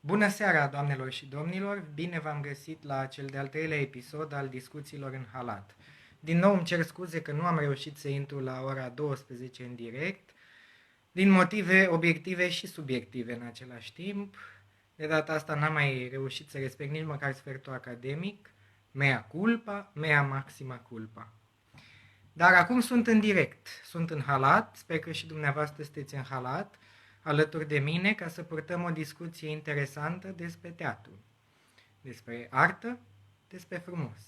Bună seara, doamnelor și domnilor! Bine v-am găsit la cel de-al treilea episod al discuțiilor în halat. Din nou îmi cer scuze că nu am reușit să intru la ora 12 în direct, din motive obiective și subiective în același timp. De data asta n-am mai reușit să respect nici măcar sfertul academic, mea culpa, mea maxima culpa. Dar acum sunt în direct, sunt în halat, sper că și dumneavoastră sunteți în halat, alături de mine ca să purtăm o discuție interesantă despre teatru, despre artă, despre frumos.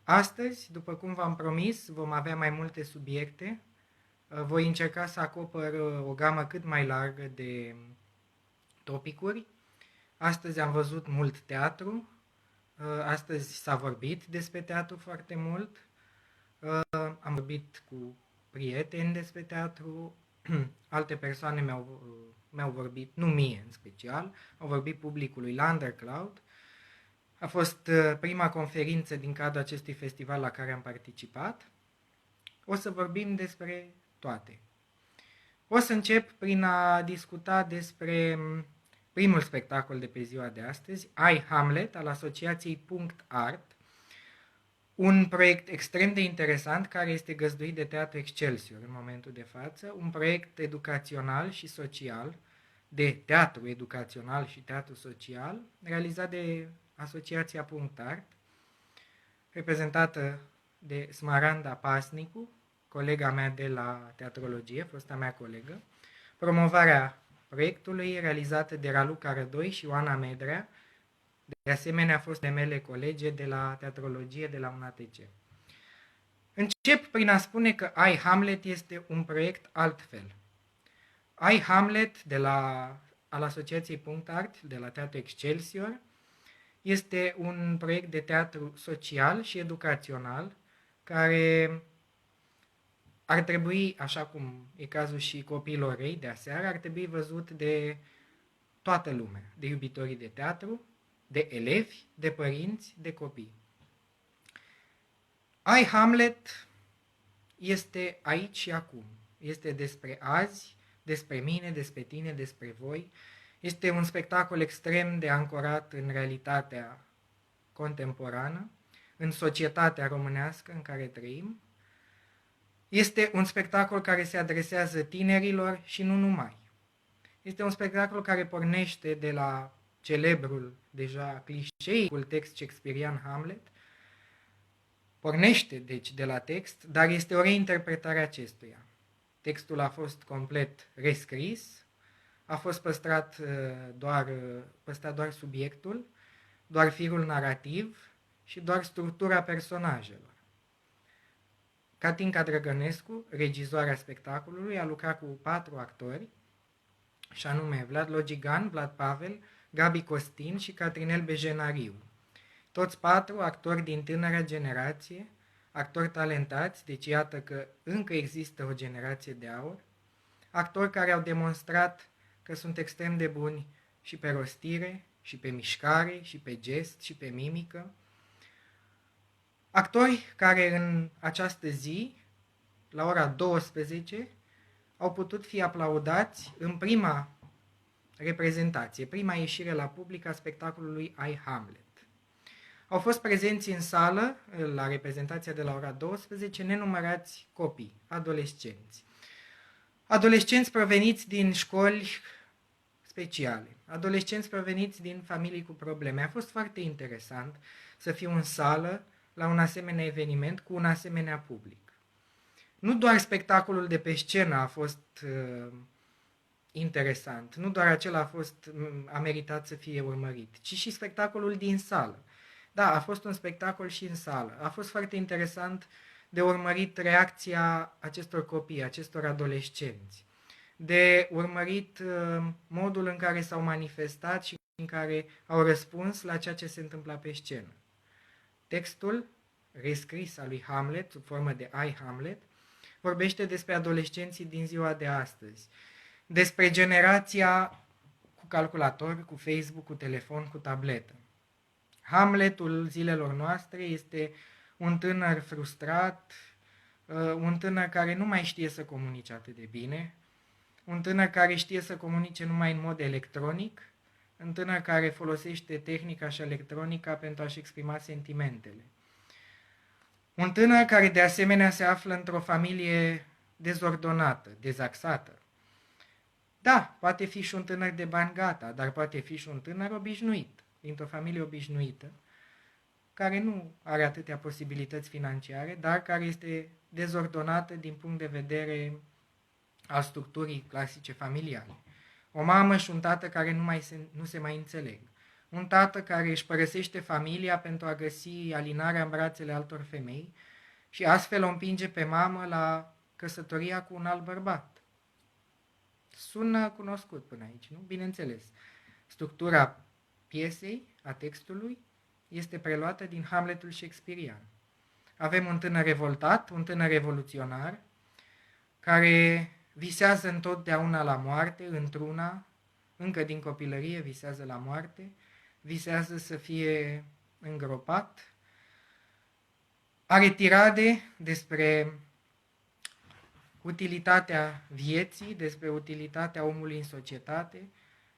Astăzi, după cum v-am promis, vom avea mai multe subiecte. Voi încerca să acopăr o gamă cât mai largă de topicuri. Astăzi am văzut mult teatru, astăzi s-a vorbit despre teatru foarte mult, am vorbit cu prieteni despre teatru, alte persoane mi-au vorbit, nu mie în special, au vorbit publicului la Undercloud. A fost prima conferință din cadrul acestui festival la care am participat. O să vorbim despre toate. O să încep prin a discuta despre primul spectacol de pe ziua de astăzi, I, Hamlet, al asociației Punct Art, un proiect extrem de interesant care este găzduit de Teatru Excelsior în momentul de față, un proiect educațional și social, de teatru educațional și teatru social, realizat de Asociația Punct Art, reprezentată de Smaranda Pasnicu, colega mea de la teatrologie, fosta mea colegă, promovarea proiectului realizată de Raluca Rădoi și Oana Medrea, de asemenea, fost mele colege de la teatrologie de la UNATC. Încep prin a spune că I, Hamlet este un proiect altfel. I, Hamlet al Asociației Punct Art, de la Teatru Excelsior, este un proiect de teatru social și educațional care ar trebui, așa cum e cazul și Copiilor Răi de aseară, ar trebui văzut de toată lumea, de iubitorii de teatru, de elevi, de părinți, de copii. I, Hamlet este aici și acum. Este despre azi, despre mine, despre tine, despre voi. Este un spectacol extrem de ancorat în realitatea contemporană, în societatea românească în care trăim. Este un spectacol care se adresează tinerilor și nu numai. Este un spectacol care pornește de la celebrul, deja clișeicul text shakespearian Hamlet, pornește deci de la text, dar este o reinterpretare a acestuia. Textul a fost complet rescris, a fost păstrat doar subiectul, doar firul narrativ și doar structura personajelor. Catinca Drăgănescu, regizoarea spectacolului, a lucrat cu 4 actori, și anume Vlad Logigan, Vlad Pavel, Gabi Costin și Catrinel Bejenariu. Toți 4 actori din tânăra generație, actori talentați, deci iată că încă există o generație de aur, actori care au demonstrat că sunt extrem de buni și pe rostire, și pe mișcare, și pe gest, și pe mimică. Actori care în această zi, la ora 12, au putut fi aplaudați în prima reprezentație, prima ieșire la public a spectacolului I, Hamlet. Au fost prezenți în sală, la reprezentația de la ora 12, nenumărați copii, adolescenți. Adolescenți proveniți din școli speciale, adolescenți proveniți din familii cu probleme. A fost foarte interesant să fiu în sală la un asemenea eveniment cu un asemenea public. Nu doar spectacolul de pe scenă a fost interesant, nu doar acela a meritat să fie urmărit, ci și spectacolul din sală. Da, a fost un spectacol și în sală. A fost foarte interesant de urmărit reacția acestor copii, acestor adolescenți, de urmărit modul în care s-au manifestat și în care au răspuns la ceea ce se întâmpla pe scenă. Textul rescris al lui Hamlet, sub formă de I, Hamlet, vorbește despre adolescenții din ziua de astăzi, despre generația cu calculator, cu Facebook, cu telefon, cu tabletă. Hamletul zilelor noastre este un tânăr frustrat, un tânăr care nu mai știe să comunice atât de bine, un tânăr care știe să comunice numai în mod electronic, un tânăr care folosește tehnica și electronica pentru a-și exprima sentimentele. Un tânăr care de asemenea se află într-o familie dezordonată, dezaxată. Da, poate fi și un tânăr de bani gata, dar poate fi și un tânăr obișnuit, dintr-o familie obișnuită, care nu are atâtea posibilități financiare, dar care este dezordonată din punct de vedere al structurii clasice familiale. O mamă și un tată care nu se mai înțeleg. Un tată care își părăsește familia pentru a găsi alinarea în brațele altor femei și astfel o împinge pe mamă la căsătoria cu un alt bărbat. Sună cunoscut până aici, nu? Bineînțeles. Structura piesei, a textului, este preluată din Hamletul shakespearian. Avem un tânăr revoltat, un tânăr revoluționar, care visează întotdeauna la moarte, într-una, încă din copilărie visează la moarte, visează să fie îngropat, are tirade despre utilitatea vieții, despre utilitatea omului în societate,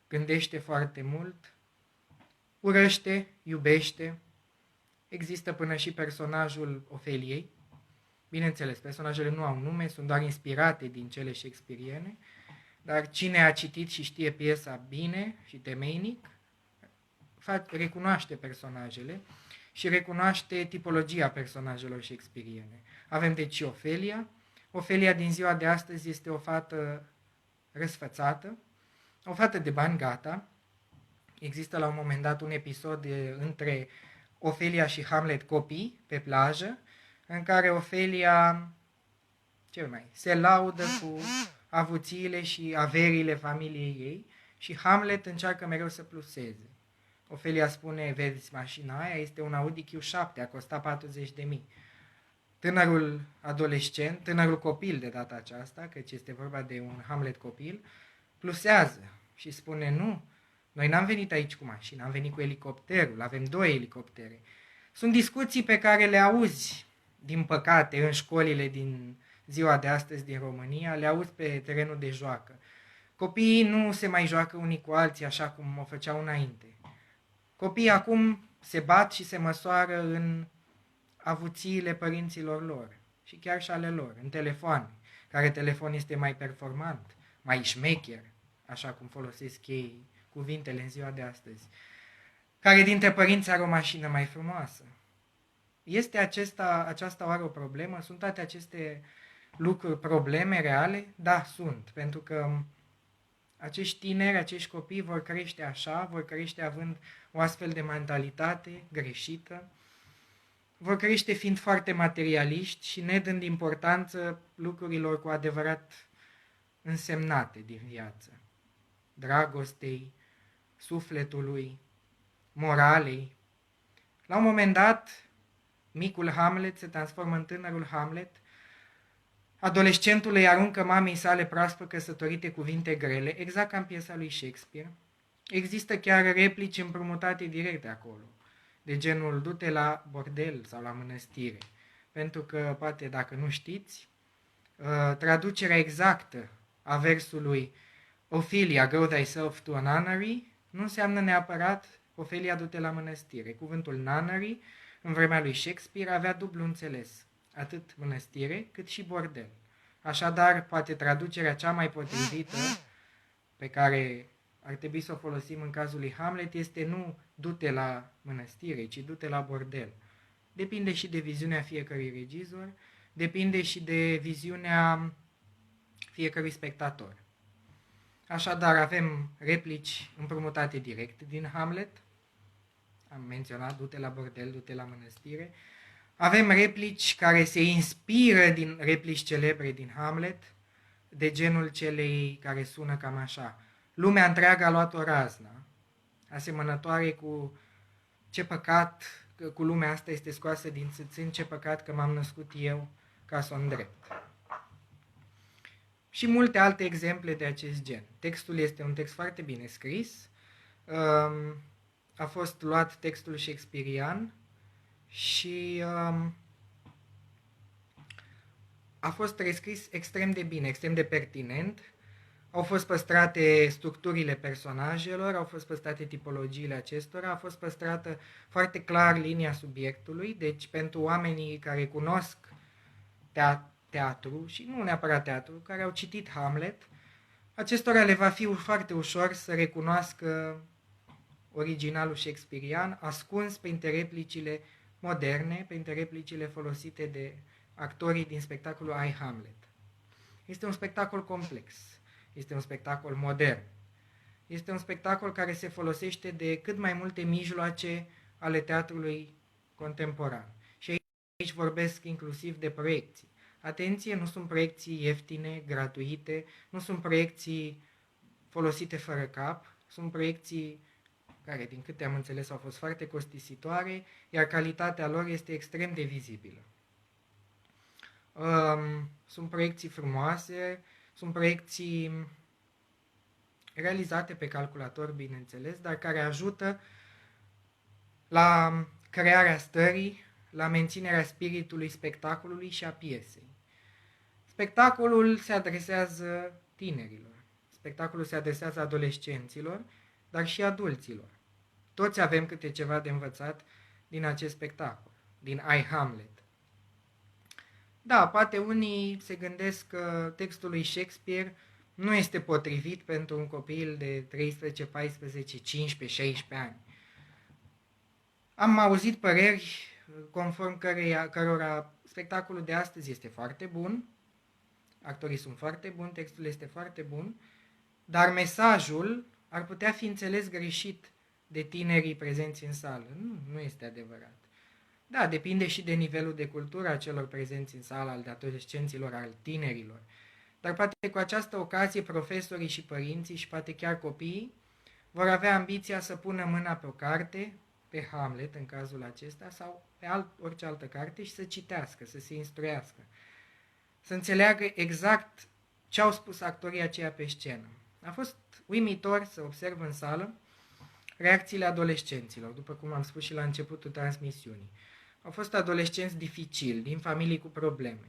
gândește foarte mult, urăște, iubește. Există până și personajul Ofeliei. Bineînțeles, personajele nu au nume, sunt doar inspirate din cele shakespeariene, dar cine a citit și știe piesa bine și temeinic, recunoaște personajele și recunoaște tipologia personajelor shakespeariene. Avem deci și Ofelia. Ofelia din ziua de astăzi este o fată răsfățată, o fată de bani gata. Există la un moment dat un episod între Ofelia și Hamlet copii pe plajă, în care Ofelia se laudă cu avuțiile și averile familiei ei și Hamlet încearcă mereu să pluseze. Ofelia spune, vezi mașina aia, este un Audi Q7, a costat 40.000. Tânărul adolescent, tânărul copil de data aceasta, căci este vorba de un Hamlet copil, plusează și spune, nu, noi n-am venit aici cu mașina, am venit cu elicopterul, avem 2 elicoptere. Sunt discuții pe care le auzi, din păcate, în școlile din ziua de astăzi din România, le auzi pe terenul de joacă. Copiii nu se mai joacă unii cu alții așa cum o făceau înainte. Copiii acum se bat și se măsoară în avuțiile părinților lor și chiar și ale lor, în telefoane. Care telefon este mai performant, mai șmecher, așa cum folosesc ei cuvintele în ziua de astăzi. Care dintre părinți are o mașină mai frumoasă? Este aceasta oare o problemă? Sunt toate aceste lucruri probleme reale? Da, sunt, pentru că acești tineri, acești copii vor crește așa, vor crește având o astfel de mentalitate greșită, vor crește fiind foarte materialiști și nedând importanță lucrurilor cu adevărat însemnate din viață. Dragostei, sufletului, moralei. La un moment dat, micul Hamlet se transformă în tânărul Hamlet, adolescentul îi aruncă mamei sale proaspăt căsătorite cuvinte grele, exact ca în piesa lui Shakespeare. Există chiar replici împrumutate direct acolo, de genul du-te la bordel sau la mănăstire. Pentru că, poate dacă nu știți, traducerea exactă a versului Ophelia, go thyself to a nunnery, nu înseamnă neapărat Ofelia, du-te la mănăstire. Cuvântul nunnery, în vremea lui Shakespeare, avea dublu înțeles, atât mănăstire cât și bordel. Așadar, poate traducerea cea mai potrivită pe care ar trebui să o folosim în cazul lui Hamlet este nu du-te la mănăstire, ci du-te la bordel. Depinde și de viziunea fiecărui regizor, depinde și de viziunea fiecărui spectator. Așadar, avem replici împrumutate direct din Hamlet. Am menționat, du-te la bordel, du-te la mănăstire. Avem replici care se inspiră din replici celebre din Hamlet, de genul celei care sună cam așa. Lumea întreagă a luat o razna, asemănătoare cu ce păcat că cu lumea asta este scoasă din țâțâni, ce păcat că m-am născut eu ca să o îndrept. Și multe alte exemple de acest gen. Textul este un text foarte bine scris, a fost luat textul shakespearian și a fost rescris extrem de bine, extrem de pertinent. Au fost păstrate structurile personajelor, au fost păstrate tipologiile acestora, a fost păstrată foarte clar linia subiectului, deci pentru oamenii care cunosc teatru și nu neapărat teatru, care au citit Hamlet, acestora le va fi foarte ușor să recunoască originalul shakespearian, ascuns printre replicile moderne, printre replicile folosite de actorii din spectacolul I, Hamlet. Este un spectacol complex, este un spectacol modern, este un spectacol care se folosește de cât mai multe mijloace ale teatrului contemporan. Și aici vorbesc inclusiv de proiecții. Atenție, nu sunt proiecții ieftine, gratuite, nu sunt proiecții folosite fără cap, sunt proiecții care, din câte am înțeles, au fost foarte costisitoare, iar calitatea lor este extrem de vizibilă. Sunt proiecții frumoase, sunt proiecții realizate pe calculator, bineînțeles, dar care ajută la crearea stării, la menținerea spiritului spectacolului și a piesei. Spectacolul se adresează tinerilor, spectacolul se adresează adolescenților, dar și adulților. Toți avem câte ceva de învățat din acest spectacol, din I, Hamlet. Da, poate unii se gândesc că textul lui Shakespeare nu este potrivit pentru un copil de 13, 14, 15, 16 ani. Am auzit păreri conform cărora spectacolul de astăzi este foarte bun, actorii sunt foarte buni, textul este foarte bun, dar mesajul ar putea fi înțeles greșit de tinerii prezenți în sală. Nu este adevărat. Da, depinde și de nivelul de cultură a celor prezenți în sală, al adolescenților, al tinerilor. Dar poate cu această ocazie profesorii și părinții și poate chiar copiii vor avea ambiția să pună mâna pe o carte, pe Hamlet în cazul acesta, sau pe orice altă carte și să citească, să se instruiască. Să înțeleagă exact ce au spus actorii aceia pe scenă. A fost uimitor să observ în sală reacțiile adolescenților, după cum am spus și la începutul transmisiunii. Au fost adolescenți dificili, din familii cu probleme.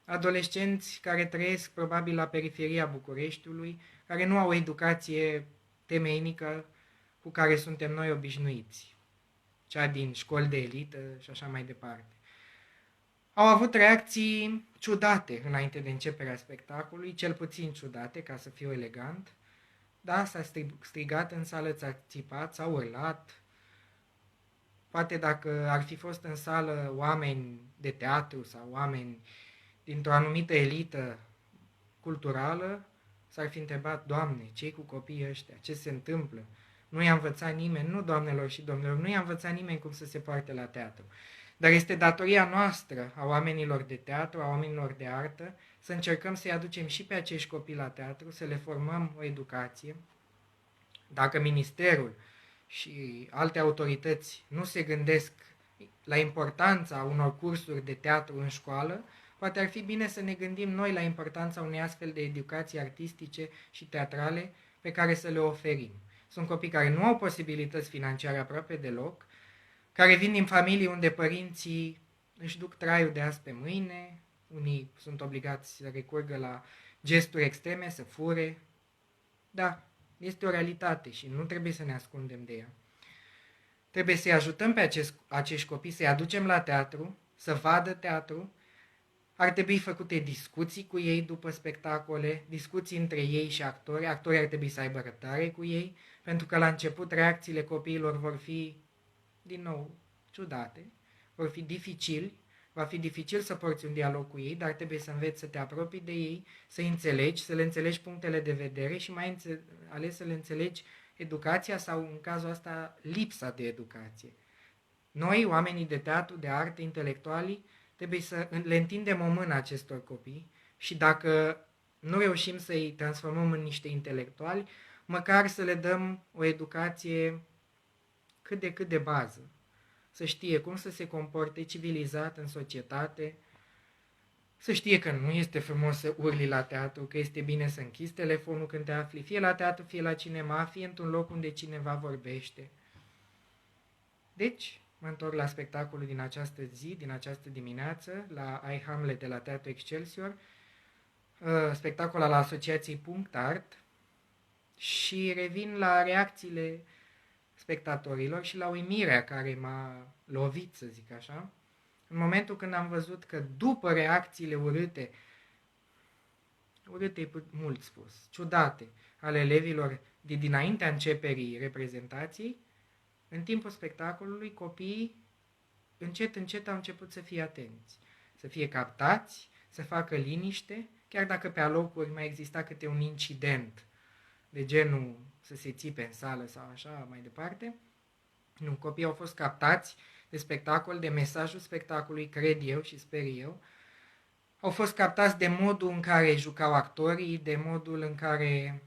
Adolescenți care trăiesc probabil la periferia Bucureștiului, care nu au o educație temeinică cu care suntem noi obișnuiți, cea din școli de elită și așa mai departe. Au avut reacții ciudate înainte de începerea spectacolului, cel puțin ciudate, ca să fiu elegant. Da, s-a strigat în sală, s-a țipat, s-a urlat. Poate dacă ar fi fost în sală oameni de teatru sau oameni dintr-o anumită elită culturală, s-ar fi întrebat: Doamne, ce-i cu copiii ăștia? Ce se întâmplă? Nu i-a învățat nimeni, nu, doamnelor și domnilor, nu i-a învățat nimeni cum să se poarte la teatru. Dar este datoria noastră, a oamenilor de teatru, a oamenilor de artă, să încercăm să-i aducem și pe acești copii la teatru, să le formăm o educație. Dacă ministerul și alte autorități nu se gândesc la importanța unor cursuri de teatru în școală, poate ar fi bine să ne gândim noi la importanța unei astfel de educații artistice și teatrale pe care să le oferim. Sunt copii care nu au posibilități financiare aproape deloc, care vin din familii unde părinții își duc traiul de azi pe mâine, unii sunt obligați să recurgă la gesturi extreme, să fure. Da, este o realitate și nu trebuie să ne ascundem de ea. Trebuie să-i ajutăm pe acești copii, să-i aducem la teatru, să vadă teatru. Ar trebui făcute discuții cu ei după spectacole, discuții între ei și actori. Actorii ar trebui să aibă răbdare cu ei, pentru că la început reacțiile copiilor vor fi, din nou, ciudate, vor fi dificili. Va fi dificil să porți un dialog cu ei, dar trebuie să înveți să te apropii de ei, să-i înțelegi, să le înțelegi punctele de vedere și mai ales să le înțelegi educația sau, în cazul ăsta, lipsa de educație. Noi, oamenii de teatru, de artă, intelectualii, trebuie să le întindem o mână acestor copii și dacă nu reușim să-i transformăm în niște intelectuali, măcar să le dăm o educație cât de bază. Să știe cum să se comporte civilizat în societate, să știe că nu este frumos să urli la teatru, că este bine să închizi telefonul când te afli fie la teatru, fie la cinema, fie într-un loc unde cineva vorbește. Deci, mă întorc la spectacolul din această zi, din această dimineață, la I, Hamlet de la Teatru Excelsior, spectacol al Asociației Punct Art. Și revin la reacțiile spectatorilor și la uimirea care m-a lovit, să zic așa, în momentul când am văzut că după reacțiile urâte e mult spus, ciudate, ale elevilor de dinaintea începerii reprezentației, în timpul spectacolului copiii încet, încet au început să fie atenți, să fie captați, să facă liniște, chiar dacă pe alocuri mai exista câte un incident de genul să se țipe în sală sau așa mai departe. Nu, copiii au fost captați de spectacol, de mesajul spectacolului, cred eu și sper eu. Au fost captați de modul în care jucau actorii, de modul în care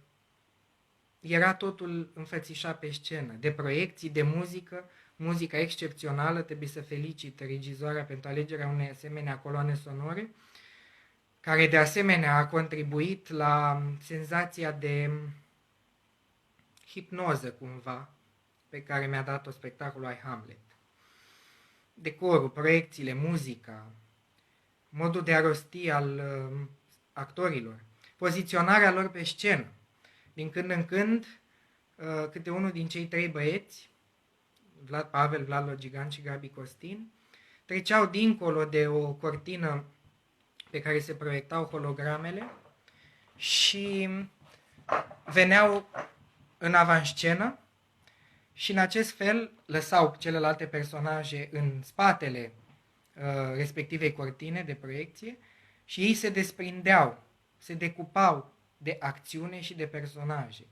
era totul înfățișat pe scenă, de proiecții, de muzică, muzica excepțională, trebuie să felicit regizoarea pentru alegerea unei asemenea coloane sonore, care de asemenea a contribuit la senzația de hipnoză cumva pe care mi-a dat-o spectacolul I, Hamlet. Decorul, proiecțiile, muzica, modul de a rosti al actorilor, poziționarea lor pe scenă. Din când în când, câte unul din cei trei băieți, Vlad Pavel, Vlad Logigan și Gabi Costin, treceau dincolo de o cortină pe care se proiectau hologramele și veneau în avanscenă și în acest fel lăsau celelalte personaje în spatele respectivei cortine de proiecție și ei se desprindeau, se decupau de acțiune și de personaje.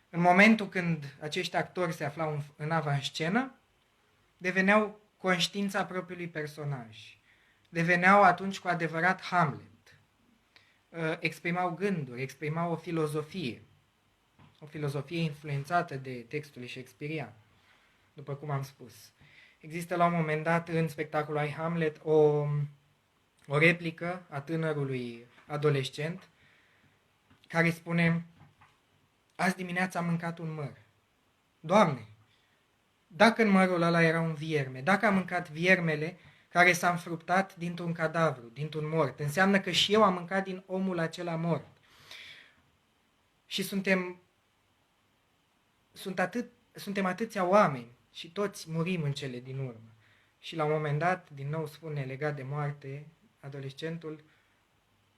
În momentul când acești actori se aflau în avanscenă, deveneau conștiința propriului personaj. Deveneau atunci cu adevărat Hamlet. Exprimau gânduri, exprimau o filozofie influențată de textul shakespearian, după cum am spus. Există la un moment dat în spectacolul I, Hamlet o replică a tânărului adolescent care spune: azi dimineața am mâncat un măr. Doamne, dacă în mărul ăla era un vierme, dacă am mâncat viermele care s-a înfruptat dintr-un cadavru, dintr-un mort, înseamnă că și eu am mâncat din omul acela mort. Și suntem atâția oameni și toți murim în cele din urmă. Și la un moment dat, din nou spune legat de moarte, adolescentul,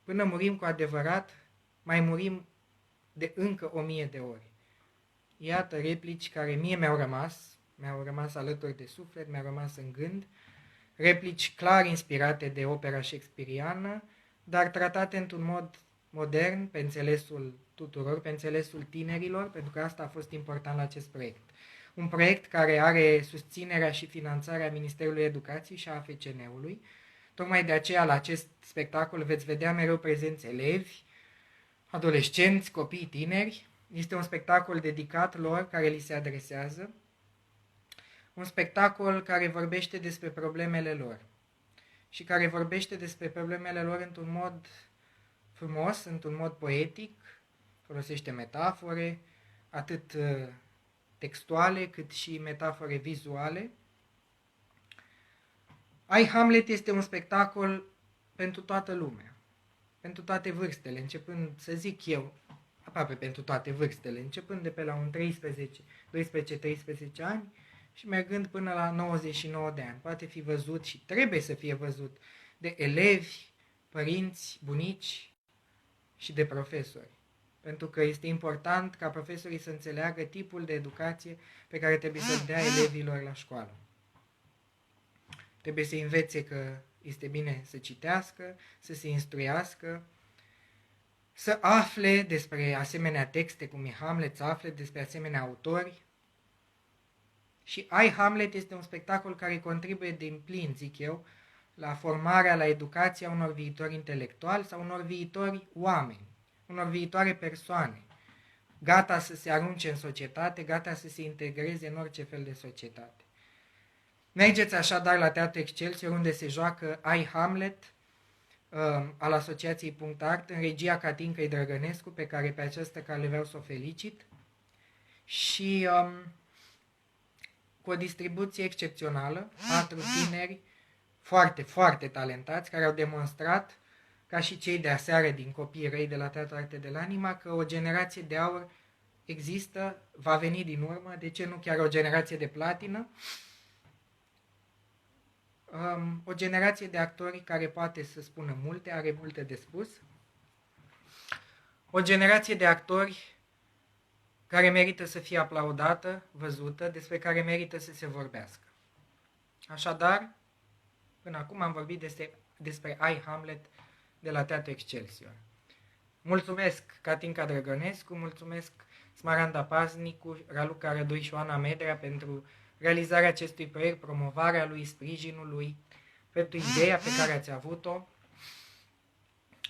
până murim cu adevărat, mai murim de încă 1000 de ori. Iată replici care mie mi-au rămas alături de suflet, mi-au rămas în gând, replici clar inspirate de opera shakespeariană, dar tratate într-un mod modern, pe înțelesul tuturor, pe înțelesul tinerilor, pentru că asta a fost important la acest proiect. Un proiect care are susținerea și finanțarea Ministerului Educației și a AFCN-ului. Tocmai de aceea la acest spectacol veți vedea mereu prezenți elevi, adolescenți, copii, tineri. Este un spectacol dedicat lor, care li se adresează. Un spectacol care vorbește despre problemele lor și care vorbește despre problemele lor într-un mod frumos, într-un mod poetic, folosește metafore, atât textuale cât și metafore vizuale. I, Hamlet este un spectacol pentru toată lumea, pentru toate vârstele, începând, să zic eu, aproape pentru toate vârstele, începând de pe la un 12-13 ani și mergând până la 99 de ani. Poate fi văzut și trebuie să fie văzut de elevi, părinți, bunici și de profesori. Pentru că este important ca profesorii să înțeleagă tipul de educație pe care trebuie să-l dea elevilor la școală. Trebuie să învețe că este bine să citească, să se instruiască, să afle despre asemenea texte cum e Hamlet, să afle despre asemenea autori. Și I, Hamlet este un spectacol care contribuie din plin, zic eu, la formarea, la educația unor viitori intelectuali sau unor viitori oameni, unor viitoare persoane, gata să se arunce în societate, gata să se integreze în orice fel de societate. Mergeți așadar la Teatru Excelsior, unde se joacă I, Hamlet, al Asociației Art, în regia Catincăi Drăgănescu, pe care pe această cale vreau să o felicit, și cu o distribuție excepțională, 4 tineri foarte, foarte talentați, care au demonstrat, ca și cei de aseară din Copiii Răi de la Teatru Arte de l'Anima, că o generație de aur există, va veni din urmă, de ce nu chiar o generație de platină, o generație de actori care poate să spună multe, are multe de spus, o generație de actori care merită să fie aplaudată, văzută, despre care merită să se vorbească. Așadar, până acum am vorbit despre I, Hamlet de la Teatru Excelsior. Mulțumesc Catinca Drăgănescu, mulțumesc Smaranda Paznicu, Raluca Rădoi și Oana Medrea pentru realizarea acestui proiect, promovarea lui, sprijinul lui, pentru ideea pe care ați avut-o.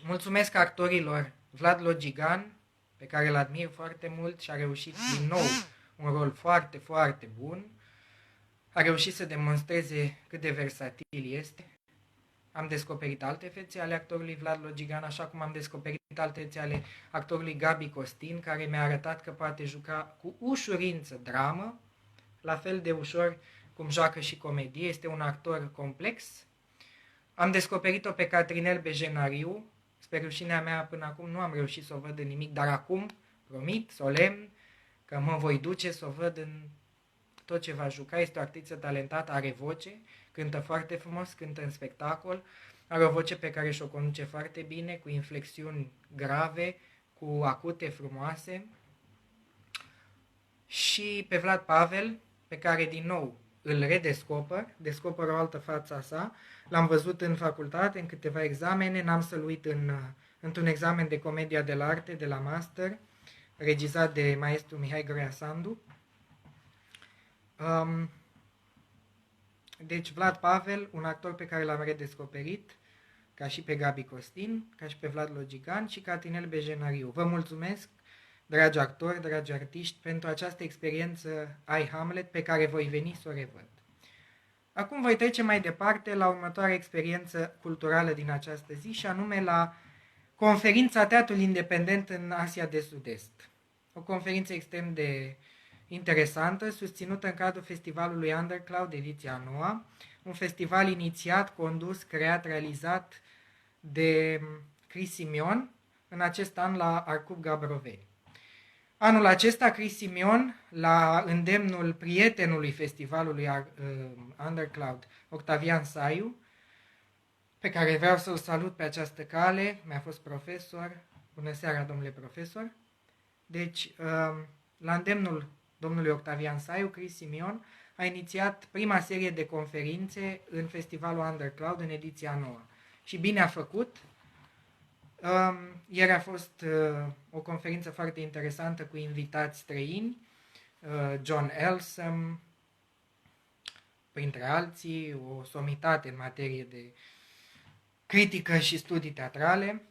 Mulțumesc actorilor Vlad Logigan, pe care îl admir foarte mult și a reușit din nou un rol foarte, foarte bun. A reușit să demonstreze cât de versatil este. Am descoperit alte fețe ale actorului Vlad Logigan, așa cum am descoperit alte fețe ale actorului Gabi Costin, care mi-a arătat că poate juca cu ușurință dramă, la fel de ușor cum joacă și comedie. Este un actor complex. Am descoperit-o pe Catrinel Bejenariu. Spre rușinea mea, până acum nu am reușit să o văd în nimic, dar acum promit, solemn, că mă voi duce să o văd în tot ce va juca. Este o actriță talentată, are voce, cântă foarte frumos, cântă în spectacol, are o voce pe care și-o conduce foarte bine, cu inflexiuni grave, cu acute frumoase. Și pe Vlad Pavel, pe care din nou îl descoper o altă față a sa. L-am văzut în facultate, în câteva examene, n-am să-l uit într-un examen de comedia de arte, de la master, regizat de maestru Mihai Groia Sandu. Deci Vlad Pavel, un actor pe care l-am redescoperit, ca și pe Gabi Costin, ca și pe Vlad Logigan și Catinel Bejenariu. Vă mulțumesc, dragi actori, dragi artiști, pentru această experiență I, Hamlet, pe care voi veni să o revăd. Acum voi trece mai departe la următoarea experiență culturală din această zi, și anume la conferința Teatrul Independent în Asia de Sud-Est. O conferință extrem de interesantă, susținută în cadrul festivalului Undercloud, ediția 9, un festival inițiat, condus, creat, realizat de Chris Simion, în acest an la Arcub Gabroveni. Anul acesta, Chris Simion, la îndemnul prietenului festivalului Undercloud, Octavian Saiu, pe care vreau să-l salut pe această cale, mi-a fost profesor. Bună seara, domnule profesor! Deci, la îndemnul domnului Octavian Saiu, Chris Simion a inițiat prima serie de conferințe în festivalul Undercloud, în ediția 9. Și bine a făcut. Ieri a fost o conferință foarte interesantă cu invitați străini, John Elsom, printre alții, o somitate în materie de critică și studii teatrale,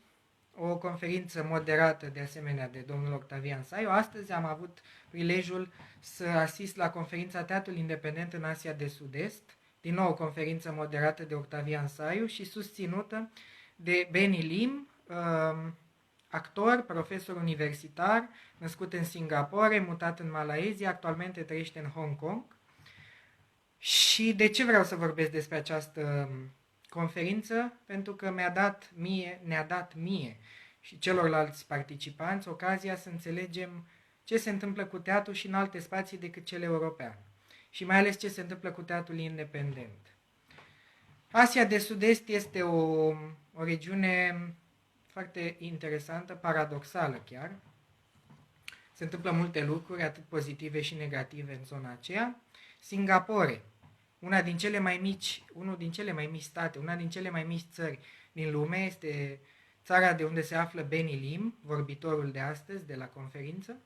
o conferință moderată de asemenea de domnul Octavian Saiu. Astăzi am avut prilejul să asist la conferința Teatrul Independent în Asia de Sud-Est, din nou o conferință moderată de Octavian Saiu și susținută de Benny Lim, actor, profesor universitar, născut în Singapore, mutat în Malaezia, actualmente trăiește în Hong Kong. Și de ce vreau să vorbesc despre această conferință? Pentru că ne-a dat mie și celorlalți participanți ocazia să înțelegem ce se întâmplă cu teatru și în alte spații decât cel european. Și mai ales ce se întâmplă cu teatrul independent. Asia de Sud-Est este o regiune foarte interesantă, paradoxală chiar. Se întâmplă multe lucruri, atât pozitive și negative în zona aceea. Singapore, unul din cele mai mici state, una din cele mai mici țări din lume, este țara de unde se află Benny Lim, vorbitorul de astăzi de la conferință.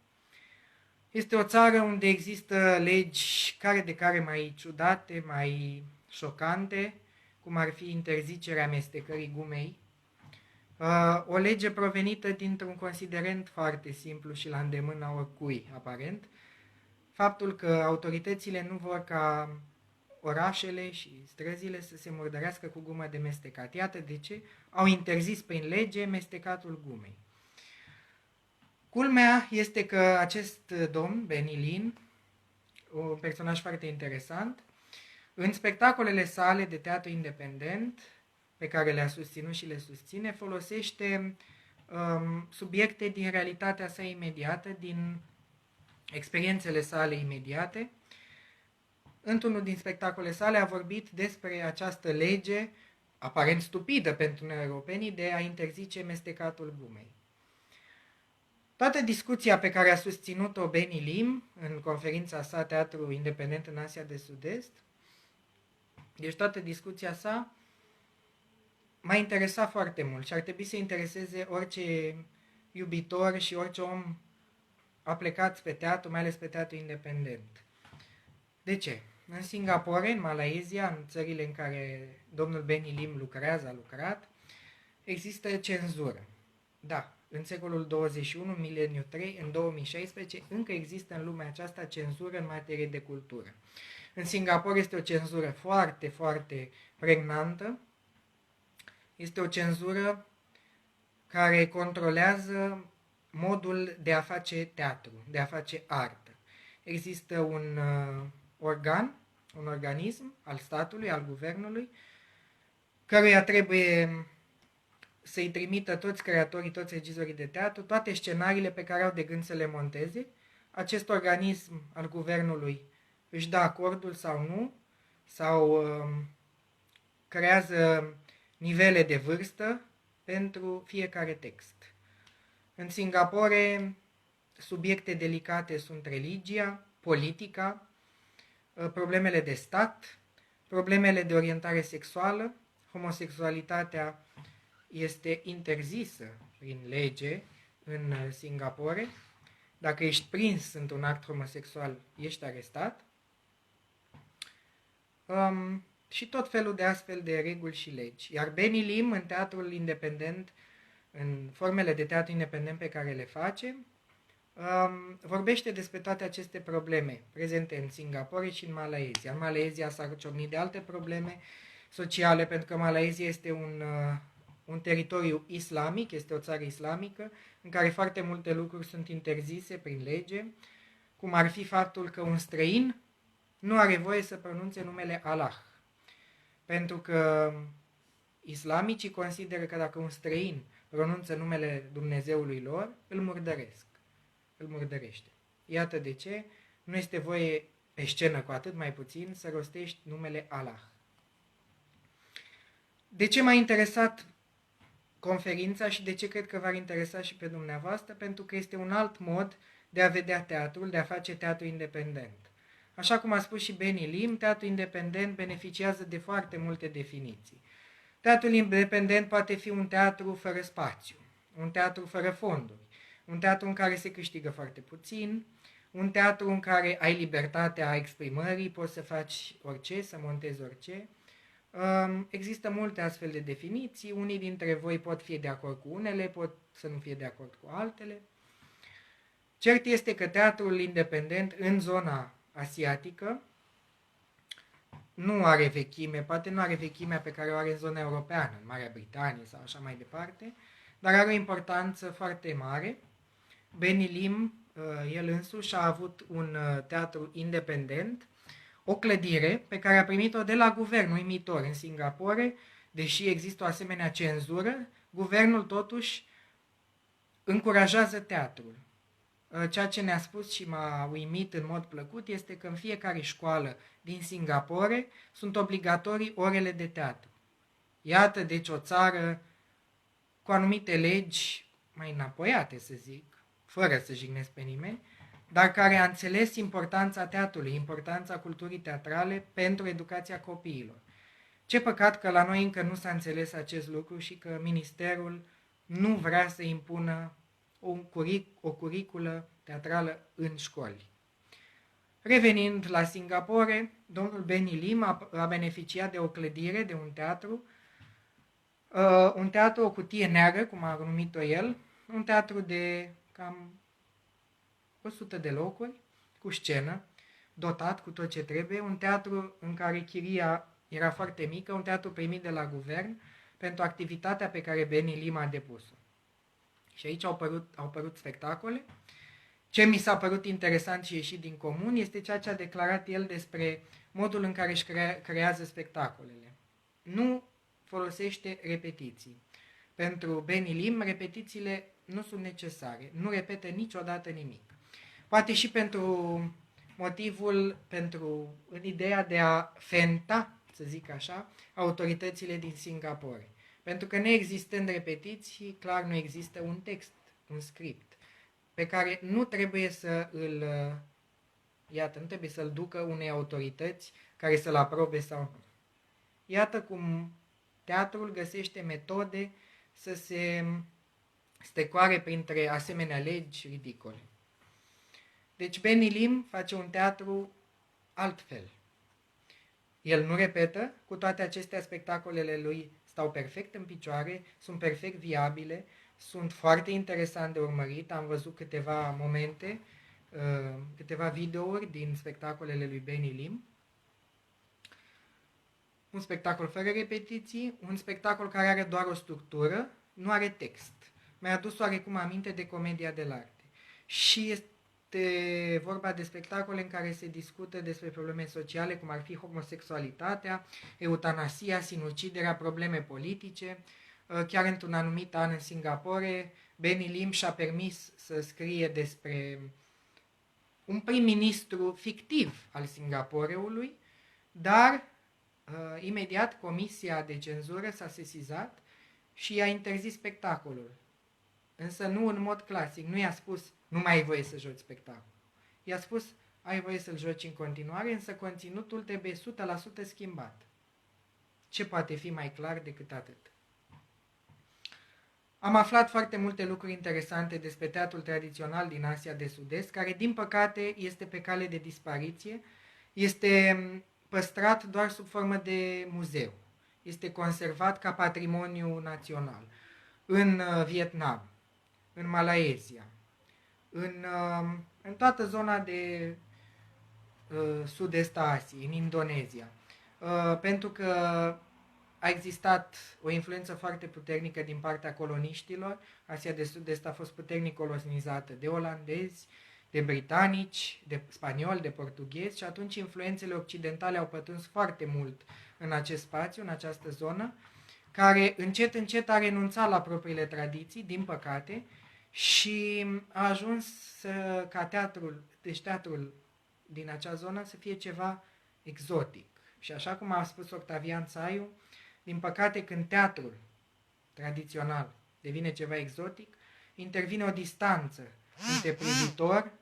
Este o țară unde există legi care de care mai ciudate, mai șocante, cum ar fi interzicerea amestecării gumei. O lege provenită dintr-un considerent foarte simplu și la îndemâna oricui, aparent, faptul că autoritățile nu vor ca orașele și străzile să se murdărească cu gumă de mestecat. Iată de ce au interzis prin lege mestecatul gumei. Culmea este că acest domn, Benny Lim, un personaj foarte interesant, în spectacolele sale de teatru independent, pe care le-a susținut și le susține, folosește subiecte din realitatea sa imediată, din experiențele sale imediate. Într-unul din spectacolele sale a vorbit despre această lege, aparent stupidă pentru noi europenii, de a interzice mestecatul gumei. Toată discuția pe care a susținut-o Benny Lim în conferința sa Teatru Independent în Asia de Sud-Est, deci toată discuția sa m-a interesat foarte mult și ar trebui să intereseze orice iubitor și orice om aplecat pe teatru, mai ales pe teatru independent. De ce? În Singapore, în Malaysia, în țările în care domnul Benny Lim lucrează, a lucrat, există cenzură. Da, în secolul 21, mileniu 3, în 2016, încă există în lumea aceasta cenzură în materie de cultură. În Singapore este o cenzură foarte, foarte pregnantă. Este o cenzură care controlează modul de a face teatru, de a face artă. Există un un organism al statului, al guvernului, căruia trebuie să-i trimită toți creatorii, toți regizorii de teatru, toate scenariile pe care au de gând să le monteze. Acest organism al guvernului își dă acordul sau nu, sau creează nivele de vârstă pentru fiecare text. În Singapore, subiecte delicate sunt religia, politica, problemele de stat, problemele de orientare sexuală. Homosexualitatea este interzisă prin lege în Singapore. Dacă ești prins într-un act homosexual, ești arestat. Și tot felul de astfel de reguli și legi. Iar Benny Lim, în teatrul independent, în formele de teatru independent pe care le face, vorbește despre toate aceste probleme prezente în Singapore și în Malaysia. În Malaysia s-ar ciocni de alte probleme sociale, pentru că Malaysia este un teritoriu islamic, este o țară islamică, în care foarte multe lucruri sunt interzise prin lege, cum ar fi faptul că un străin nu are voie să pronunțe numele Allah. Pentru că islamicii consideră că dacă un străin pronunță numele Dumnezeului lor, îl murdăresc. Îl murdărește. Iată de ce nu este voie pe scenă, cu atât mai puțin, să rostești numele Allah. De ce m-a interesat conferința și de ce cred că v-ar interesa și pe dumneavoastră? Pentru că este un alt mod de a vedea teatrul, de a face teatru independent. Așa cum a spus și Benny Lim, teatrul independent beneficiază de foarte multe definiții. Teatrul independent poate fi un teatru fără spațiu, un teatru fără fonduri, un teatru în care se câștigă foarte puțin, un teatru în care ai libertatea exprimării, poți să faci orice, să montezi orice. Există multe astfel de definiții, unii dintre voi pot fi de acord cu unele, pot să nu fie de acord cu altele. Cert este că teatrul independent în zona asiatică nu are vechime, poate nu are vechimea pe care o are în zona europeană, în Marea Britanie sau așa mai departe, dar are o importanță foarte mare. Benny Lim, el însuși, a avut un teatru independent, o clădire pe care a primit-o de la guvern, uimitor, în Singapore, deși există o asemenea cenzură, guvernul totuși încurajează teatrul. Ceea ce ne-a spus și m-a uimit în mod plăcut este că în fiecare școală din Singapore sunt obligatorii orele de teatru. Iată, deci, o țară cu anumite legi mai înapoiate, să zic, fără să jignesc pe nimeni, dar care a înțeles importanța teatrului, importanța culturii teatrale pentru educația copiilor. Ce păcat că la noi încă nu s-a înțeles acest lucru și că ministerul nu vrea să impună o curiculă teatrală în școli. Revenind la Singapore, domnul Benny Lim a beneficiat de o clădire, de un teatru, o cutie neagră, cum a numit-o el, un teatru de cam 100 de locuri, cu scenă, dotat cu tot ce trebuie, un teatru în care chiria era foarte mică, un teatru primit de la guvern pentru activitatea pe care Benny Lim a depus-o. Și aici au apărut spectacole. Ce mi s-a părut interesant și ieșit din comun este ceea ce a declarat el despre modul în care își creează spectacolele. Nu folosește repetiții. Pentru Benny Lim, repetițiile nu sunt necesare. Nu repetă niciodată nimic. Poate și în ideea de a fenta, să zic așa, autoritățile din Singapore. Pentru că neexistând repetiții, clar nu există un text, un script, pe care nu trebuie nu trebuie să-l ducă unei autorități care să-l aprobe sau nu. Iată cum teatrul găsește metode să se strecoare printre asemenea legi ridicole. Deci Benny Lim face un teatru altfel. El nu repetă, cu toate acestea spectacolele lui stau perfect în picioare, sunt perfect viabile, sunt foarte interesant de urmărit. Am văzut câteva momente, câteva videouri din spectacolele lui Benny Lim. Un spectacol fără repetiții, un spectacol care are doar o structură, nu are text. Mi-a adus oarecum aminte de Comedia dell'arte. Și este vorba de spectacole în care se discută despre probleme sociale, cum ar fi homosexualitatea, eutanasia, sinuciderea, probleme politice. Chiar într-un anumit an în Singapore, Benny Lim și-a permis să scrie despre un prim-ministru fictiv al Singaporeului, dar imediat comisia de cenzură s-a sesizat și i-a interzis spectacolul. Însă nu în mod clasic, nu i-a spus nu mai ai voie să joci spectacol. I-a spus ai voie să-l joci în continuare, însă conținutul trebuie 100% schimbat. Ce poate fi mai clar decât atât? Am aflat foarte multe lucruri interesante despre teatrul tradițional din Asia de Sud-Est, care din păcate este pe cale de dispariție, este păstrat doar sub formă de muzeu. Este conservat ca patrimoniu național. În Vietnam, în Malaezia, în toată zona de sud-est Asiei, în Indonezia. Pentru că a existat o influență foarte puternică din partea coloniștilor. Asia de Sud-Est a fost puternic colonizată de olandezi, de britanici, de spanioli, de portughezi și atunci influențele occidentale au pătruns foarte mult în acest spațiu, în această zonă, care încet, încet a renunțat la propriile tradiții, din păcate, și a ajuns ca teatrul din acea zonă să fie ceva exotic. Și așa cum a spus Octavian Țaiu, din păcate când teatrul tradițional devine ceva exotic, intervine o distanță între privitor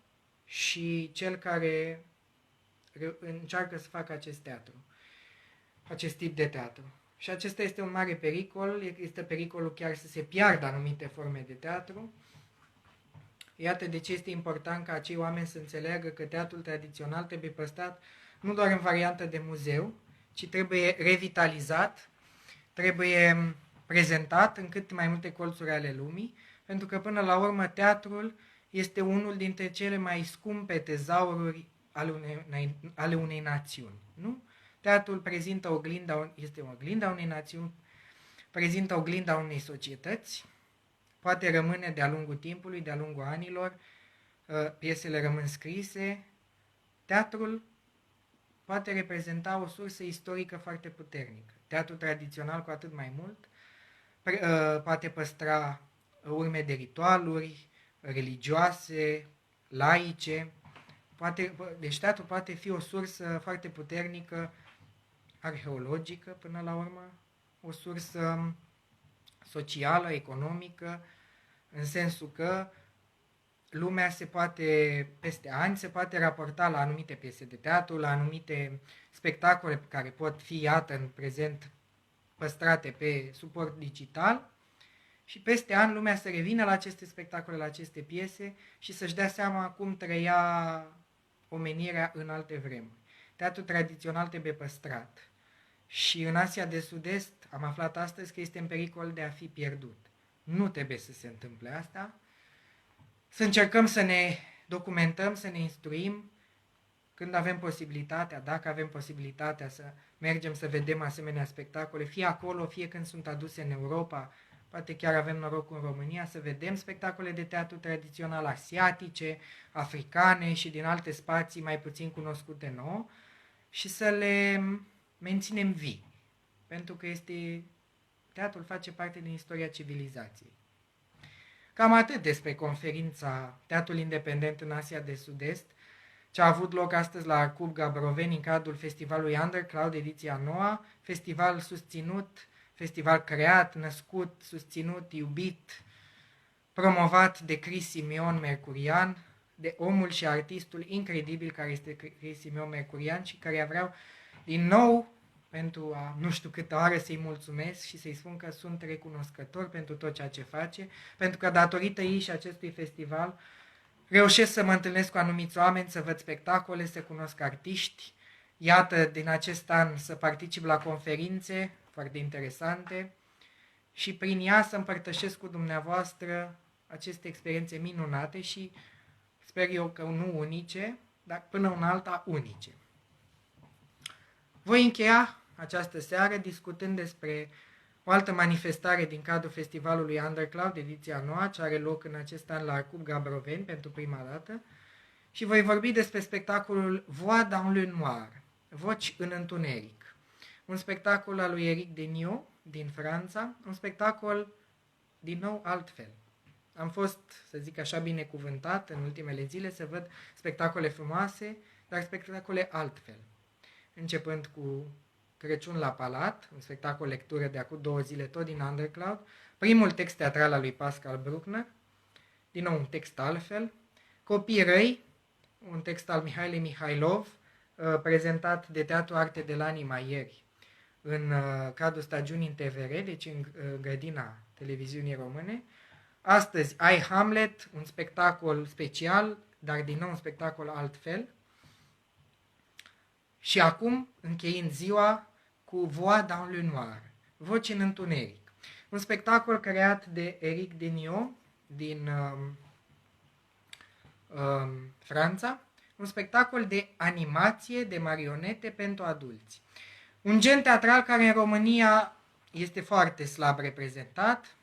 și cel care încearcă să facă acest tip de teatru. Și acesta este un mare pericol, este pericolul chiar să se piardă anumite forme de teatru. Iată de ce este important ca acei oameni să înțeleagă că teatrul tradițional trebuie păstrat nu doar în variantă de muzeu, ci trebuie revitalizat, trebuie prezentat în cât mai multe colțuri ale lumii, pentru că până la urmă teatrul este unul dintre cele mai scumpe tezaururi ale unei națiuni. Nu? Teatrul este oglinda unei națiuni, prezintă oglinda unei societăți, poate rămâne de-a lungul timpului, de-a lungul anilor, piesele rămân scrise. Teatrul poate reprezenta o sursă istorică foarte puternică. Teatrul tradițional cu atât mai mult, poate păstra urme de ritualuri religioase, laice. Deci teatrul poate fi o sursă foarte puternică arheologică până la urmă, o sursă socială, economică, în sensul că lumea peste ani, se poate raporta la anumite piese de teatru, la anumite spectacole care pot fi, iată, în prezent păstrate pe suport digital și peste ani lumea să revină la aceste spectacole, la aceste piese și să-și dea seama cum trăia omenirea în alte vremuri. Teatrul tradițional trebuie păstrat. Și în Asia de Sud-Est am aflat astăzi că este în pericol de a fi pierdut. Nu trebuie să se întâmple asta. Să încercăm să ne documentăm, să ne instruim când avem posibilitatea, dacă avem posibilitatea să mergem să vedem asemenea spectacole, fie acolo, fie când sunt aduse în Europa, poate chiar avem norocul în România să vedem spectacole de teatru tradițional asiatice, africane și din alte spații mai puțin cunoscute nouă și să le menținem vii, pentru că teatrul face parte din istoria civilizației. Cam atât despre conferința Teatrul Independent în Asia de Sud-Est, ce a avut loc astăzi la Arcub Gabroveni în cadrul festivalului Undercloud, ediția noua, festival susținut, festival creat, născut, susținut, iubit, promovat de Chris Simion Mercurian, de omul și artistul incredibil care este Chris Simion Mercurian și care vreau din nou pentru a nu știu câtă oară să-i mulțumesc și să-i spun că sunt recunoscător pentru tot ceea ce face, pentru că datorită ei și acestui festival reușesc să mă întâlnesc cu anumiți oameni, să văd spectacole, să cunosc artiști, iată din acest an să particip la conferințe foarte interesante și prin ea să împărtășesc cu dumneavoastră aceste experiențe minunate și sper eu că nu unice, dar până una alta unice. Voi încheia această seară discutând despre o altă manifestare din cadrul festivalului Undercloud, ediția noua, ce are loc în acest an la Arcub Gabroveni pentru prima dată, și voi vorbi despre spectacolul Voix dans le Noir, Voci în întuneric, un spectacol al lui Eric Deniot din Franța, un spectacol din nou altfel. Am fost, să zic așa, binecuvântat în ultimele zile să văd spectacole frumoase, dar spectacole altfel. Începând cu Crăciun la Palat, un spectacol lectură de acum 2 zile, tot din Undercloud, primul text teatral al lui Pascal Bruckner, din nou un text altfel, Copii răi, un text al Mihaile Mihailov, prezentat de Teatrul Arte de l'Anima ieri, în cadrul stagiunii în TVR, deci în grădina televiziunii române. Astăzi ai Hamlet, un spectacol special, dar din nou un spectacol altfel. Și acum, încheind ziua, cu Voix dans le Noir, Voci în întuneric. Un spectacol creat de Eric Deniot din Franța, un spectacol de animație, de marionete pentru adulți. Un gen teatral care în România este foarte slab reprezentat.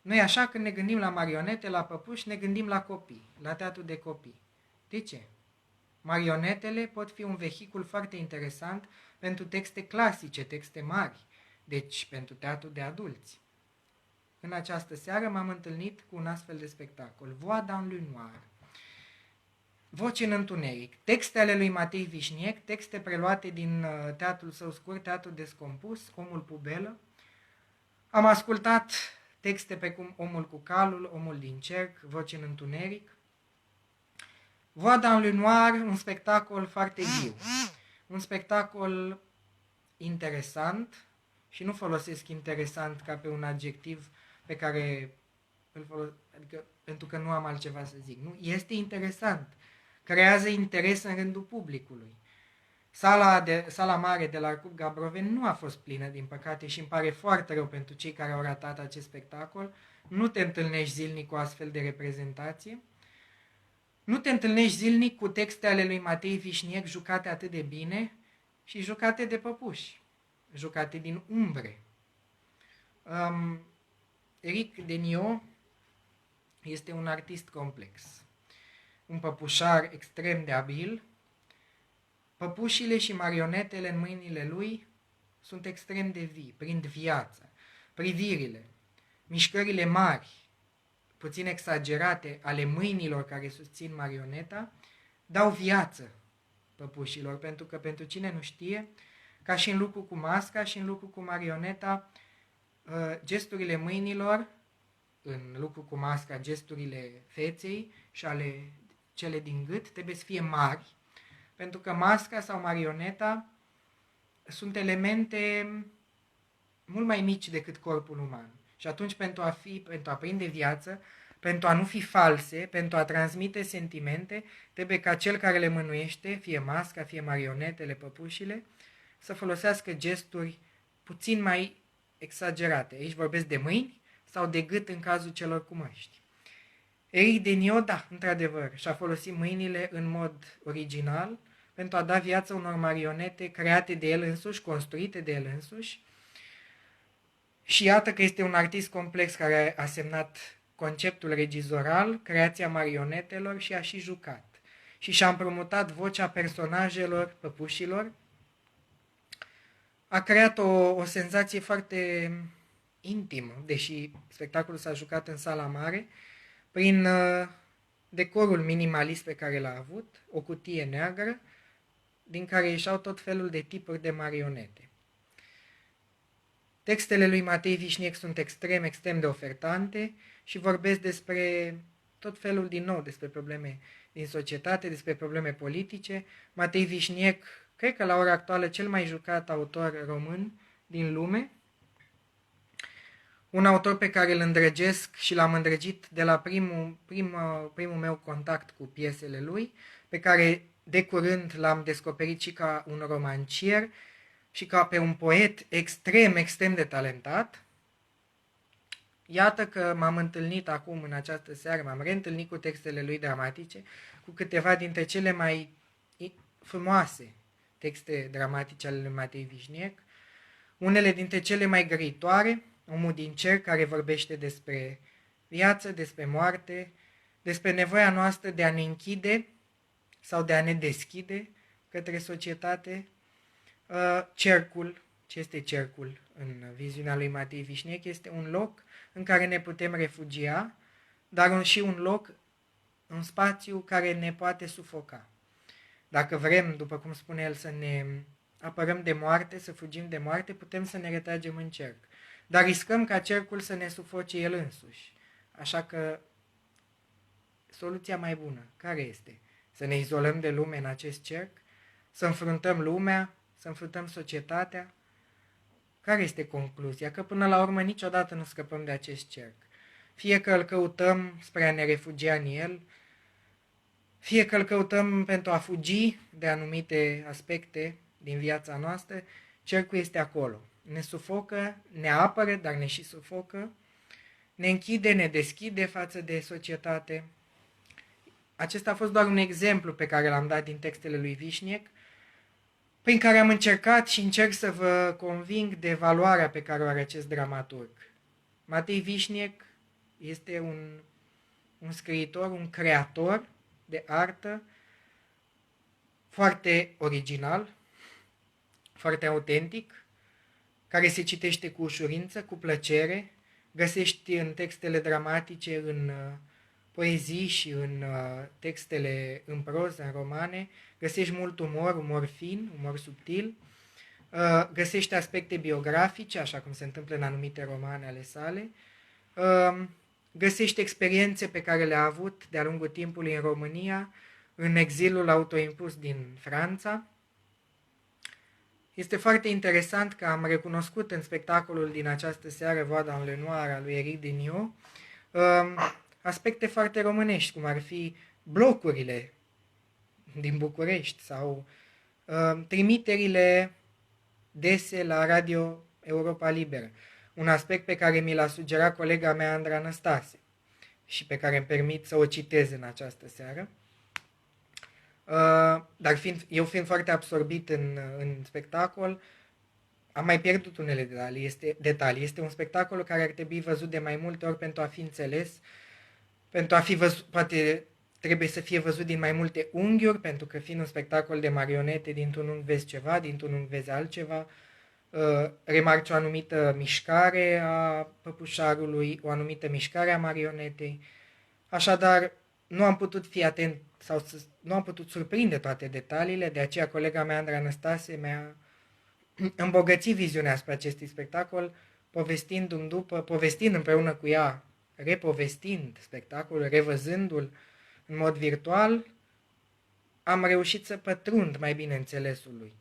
Noi așa când ne gândim la marionete, la păpuși, ne gândim la copii, la teatru de copii. De ce? Marionetele pot fi un vehicul foarte interesant pentru texte clasice, texte mari, deci pentru teatru de adulți. În această seară m-am întâlnit cu un astfel de spectacol, Voix dans le Noir, Voci în întuneric, texte ale lui Matei Vișniec, texte preluate din teatrul său scurt, Teatru Descompus, Omul Pubelă. Am ascultat texte precum Omul cu calul, Omul din cerc, Voci în întuneric. Voix dans le Noir, un spectacol foarte viu, un spectacol interesant și nu folosesc interesant ca pe un adjectiv pe care îl folosesc, adică pentru că nu am altceva să zic. Nu, este interesant, creează interes în rândul publicului. Sala mare de la Arcub Gabroveni nu a fost plină, din păcate, și îmi pare foarte rău pentru cei care au ratat acest spectacol. Nu te întâlnești zilnic cu astfel de reprezentație. Nu te întâlnești zilnic cu texte ale lui Matei Vișniec jucate atât de bine și jucate de păpuși, jucate din umbre. Eric Deniot este un artist complex, un păpușar extrem de abil. Păpușile și marionetele în mâinile lui sunt extrem de vii, prind viață. Privirile, mișcările mari, puțin exagerate ale mâinilor care susțin marioneta, dau viață păpușilor, pentru că pentru cine nu știe, ca și în lucru cu masca și în lucru cu marioneta, gesturile mâinilor, în lucru cu masca, gesturile feței și ale cele din gât trebuie să fie mari, pentru că masca sau marioneta sunt elemente mult mai mici decât corpul uman. Și atunci pentru a prinde viață, pentru a nu fi false, pentru a transmite sentimente, trebuie ca cel care le mânuiește, fie masca, fie marionetele, păpușile, să folosească gesturi puțin mai exagerate. Aici vorbesc de mâini sau de gât în cazul celor cu măști. Eric Deniot, da, într-adevăr, și-a folosit mâinile în mod original pentru a da viață unor marionete create de el însuși, construite de el însuși. Și iată că este un artist complex care a semnat conceptul regizoral, creația marionetelor și a și jucat. Și și-a împrumutat vocea personajelor, păpușilor. A creat o senzație foarte intimă, deși spectacolul s-a jucat în sala mare, prin decorul minimalist pe care l-a avut, o cutie neagră, din care ieșeau tot felul de tipuri de marionete. Textele lui Matei Vișniec sunt extrem, extrem de ofertante și vorbesc despre tot felul din nou, despre probleme din societate, despre probleme politice. Matei Vișniec, cred că la ora actuală cel mai jucat autor român din lume, un autor pe care îl îndrăgesc și l-am îndrăgit de la primul meu contact cu piesele lui, pe care de curând l-am descoperit și ca un romancier și ca pe un poet extrem, extrem de talentat. Iată că m-am întâlnit acum în această seară, m-am reîntâlnit cu textele lui dramatice, cu câteva dintre cele mai frumoase texte dramatice ale lui Matei Vișniec, unele dintre cele mai grăitoare, Omul din cer, care vorbește despre viață, despre moarte, despre nevoia noastră de a ne închide sau de a ne deschide către societate. Cercul, ce este cercul în viziunea lui Matei Vișniec? Este un loc în care ne putem refugia, dar și un loc, un spațiu care ne poate sufoca. Dacă vrem, după cum spune el, să ne apărăm de moarte, să fugim de moarte, putem să ne retragem în cerc. Dar riscăm ca cercul să ne sufoce el însuși. Așa că soluția mai bună, care este? Să ne izolăm de lume în acest cerc? Să înfruntăm lumea? Să înfruntăm societatea? Care este concluzia? Că până la urmă niciodată nu scăpăm de acest cerc. Fie că îl căutăm spre a ne refugia în el, fie că îl căutăm pentru a fugi de anumite aspecte din viața noastră, cercul este acolo. Ne sufocă, ne apără, dar ne și sufocă, ne închide, ne deschide față de societate. Acesta a fost doar un exemplu pe care l-am dat din textele lui Vișniec, prin care am încercat și încerc să vă conving de valoarea pe care o are acest dramaturg. Matei Vișniec este un scriitor, un creator de artă foarte original, foarte autentic, care se citește cu ușurință, cu plăcere, găsești în textele dramatice, în poezii și în textele în proză, în romane, găsești mult umor, umor fin, umor subtil, găsești aspecte biografice, așa cum se întâmplă în anumite romane ale sale, găsești experiențe pe care le-a avut de-a lungul timpului în România, în exilul autoimpus din Franța. Este foarte interesant că am recunoscut în spectacolul din această seară, Voix dans le Noir, al lui Éric Deniot, aspecte foarte românești, cum ar fi blocurile din București sau trimiterile dese la Radio Europa Liberă. Un aspect pe care mi l-a sugerat colega mea, Andra Năstase, și pe care îmi permit să o citez în această seară. Dar eu fiind foarte absorbit în spectacol, am mai pierdut unele detalii. Este un spectacol care ar trebui văzut de mai multe ori pentru a fi înțeles, pentru a fi văzut, poate trebuie să fie văzut din mai multe unghiuri, pentru că fiind un spectacol de marionete, dintr-un unghi vezi ceva, dintr-un unghi vezi altceva, remarci o anumită mișcare a păpușarului, o anumită mișcare a marionetei. Așadar, nu am putut fi atent sau nu am putut surprinde toate detaliile, de aceea colega mea, Andra Năstase, mi-a îmbogățit viziunea asupra acestui spectacol, povestind împreună cu ea, repovestind spectacolul, revăzându-l în mod virtual, am reușit să pătrund mai bine înțelesul lui.